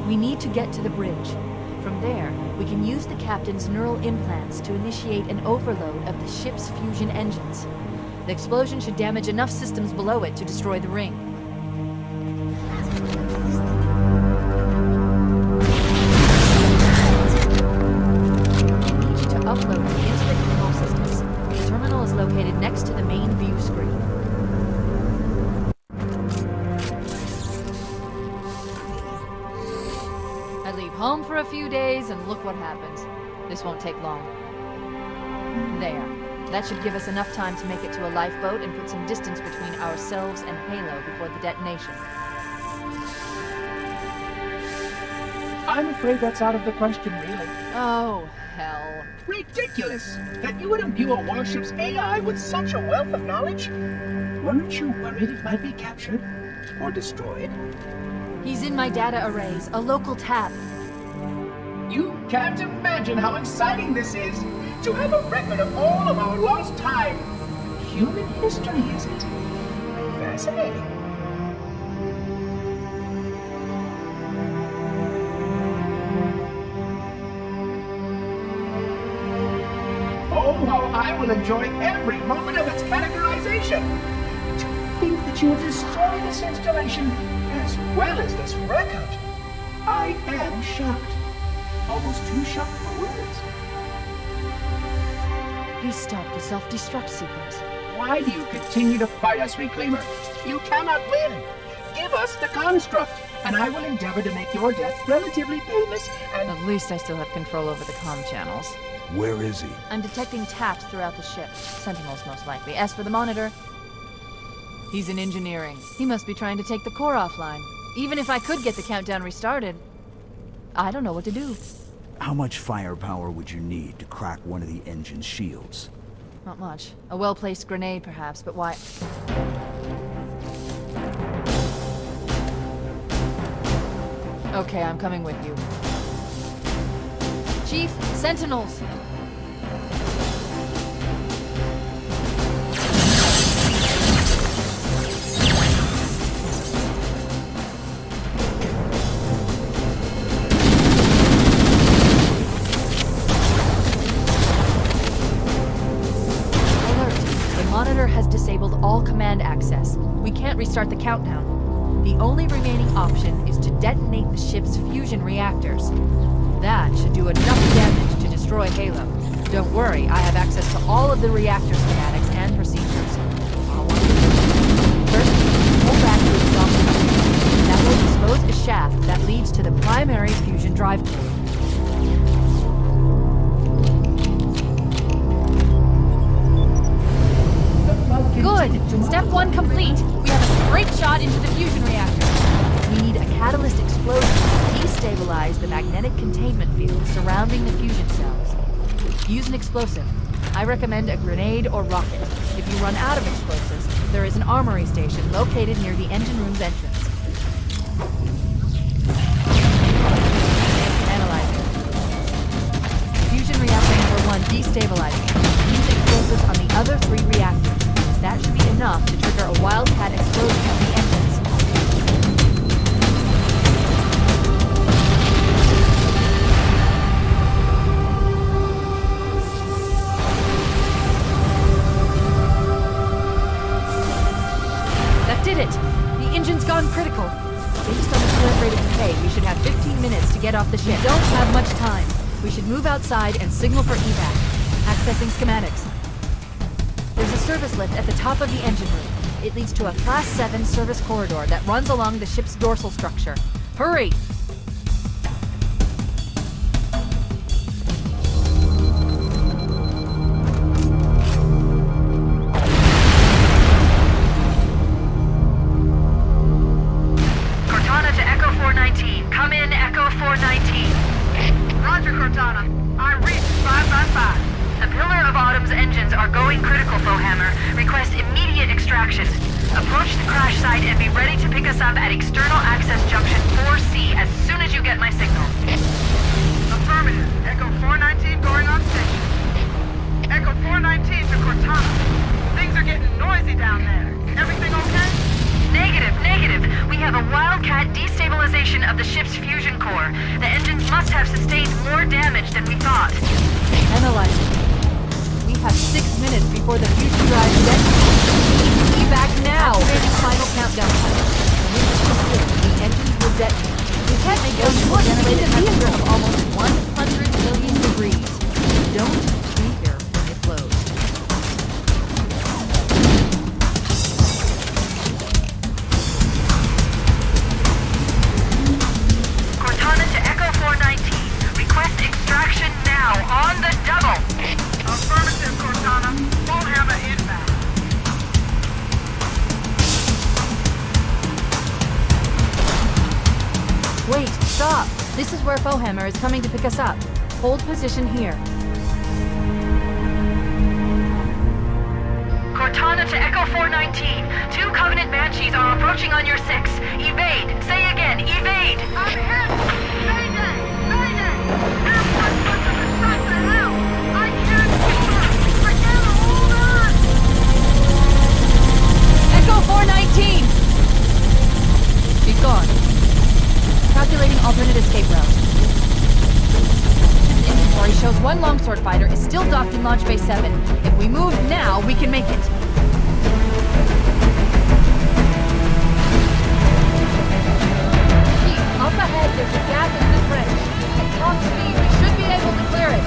We need to get to the bridge. From there, we can use the captain's neural implants to initiate an overload of the ship's fusion engines. The explosion should damage enough systems below it to destroy the ring. Upload it into the control systems. The terminal is located next to the main view screen. I leave home for a few days and look what happens. This won't take long. There. That should give us enough time to make it to a lifeboat and put some distance between ourselves and Halo before the detonation. I'm afraid that's out of the question, really. Oh, hell. Ridiculous! That you would imbue a warship's AI with such a wealth of knowledge? Weren't you worried it might be captured? Or destroyed? He's in my data arrays, a local tab. You can't imagine how exciting this is! To have a record of all of our lost time! Human history, is it? Fascinating. I will enjoy every moment of its categorization. To think that you have destroyed this installation as well as this record. I am shocked. almost too shocked for words. He stopped the self-destruct sequence. Why do you continue to fight us, Reclaimer? You cannot win. Give us the construct, and I will endeavor to make your death relatively painless and... At least I still have control over the comm channels. Where is he? I'm detecting taps throughout the ship. Sentinels, most likely. As for the monitor, he's in engineering. He must be trying to take the core offline. Even if I could get the countdown restarted, I don't know what to do. How much firepower would you need to crack one of the engine's shields? Not much. A well-placed grenade, perhaps, but why... Okay, I'm coming with you. Chief, Sentinels! Has disabled all command access. We can't restart the countdown. The only remaining option is to detonate the ship's fusion reactors. That should do enough damage to destroy Halo. Don't worry, I have access to all of the reactor schematics and procedures. I'll want you. First, pull back the exhaust cover. That will expose a shaft that leads to the primary fusion drive core. Good! Step 1 complete! We have a straight shot into the fusion reactor. We need a catalyst explosion to destabilize the magnetic containment field surrounding the fusion cells. Use an explosive. I recommend a grenade or rocket. If you run out of explosives, there is an armory station located near the engine room's entrance. Analyzing. Fusion reactor number 1 destabilizing. Use explosives on the other 3 reactors. That should be enough to trigger a wildcat explosion of the engines. That did it! The engine's gone critical. Based on the current rate of decay, we should have 15 minutes to get off the ship. We don't have much time. We should move outside and signal for evac. Accessing schematics. There's a service lift at the top of the engine room. It leads to a Class 7 service corridor that runs along the ship's dorsal structure. Hurry! Cortana to Echo 419. Come in, Echo 419. Roger, Cortana. I reached 555. The Pillar of Autumn's engines are going critical, Foehammer. Request immediate extraction. Approach the crash site and be ready to pick us up at External Access Junction 4C as soon as you get my signal. Affirmative. Echo 419 going on station. Echo 419 to Cortana. Things are getting noisy down there. Everything okay? Negative. We have a wildcat destabilization of the ship's fusion core. The engines must have sustained more damage than we thought. Analyzing. We have 6 minutes before the fusion drive detonates. Evac now! Activating final countdown timer. When we reach the engines will detonate. We can't make those generate a temperature of almost 100 million degrees. Don't trigger when it blows. Cortana to Echo 419. Request extraction now, on the double! Affirmative, Cortana. Foehammer inbound. Wait, stop! This is where Foehammer is coming to pick us up. Hold position here. Cortana to Echo 419. 2 Covenant Banshees are approaching on your 6. Evade! Say again, evade! I'm hit! Mayday! Mayday! Airport system is shut to hell! I can't hold her! I can't hold her! Echo 419! She's gone. Calculating alternate escape route. Inventory shows 1 longsword fighter is still docked in Launch Bay 7. If we move now, we can make it. Chief, up ahead there's a gap in the trench. Top speed. We should be able to clear it.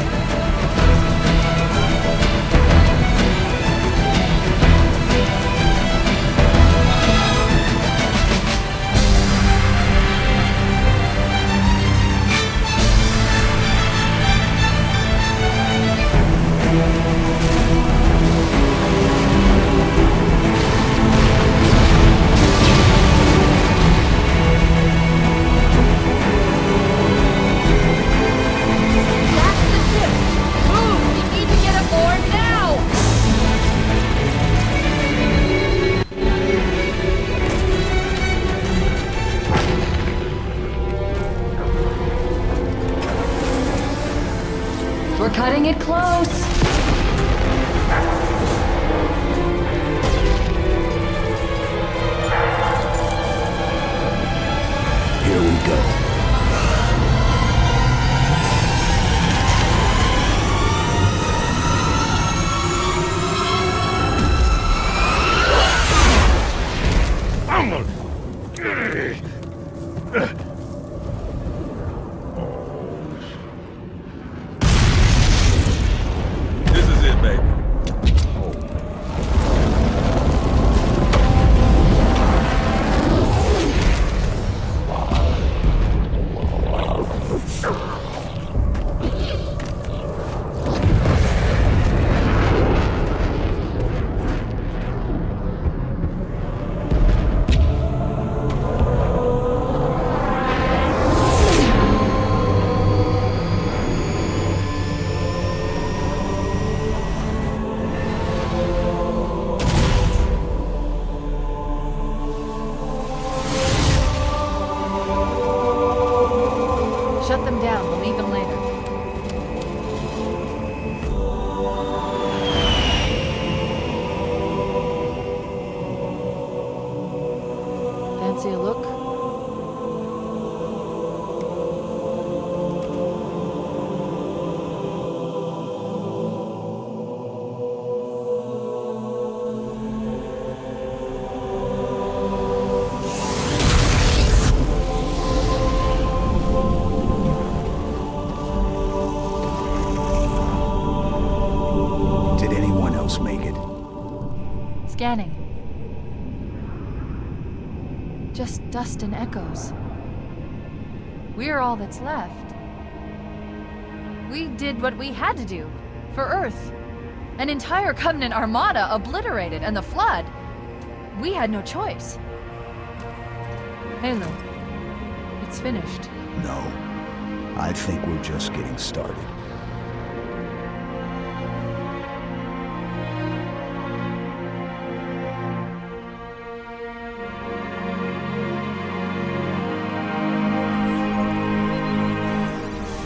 We're cutting it close. Here we go. This is it, baby. Shut them down. We'll need them later. Fancy a look? Did anyone else make it? Scanning. Just dust and echoes. We're all that's left. We did what we had to do. For Earth. An entire Covenant armada obliterated, and the Flood. We had no choice. Halo. It's finished. No. I think we're just getting started.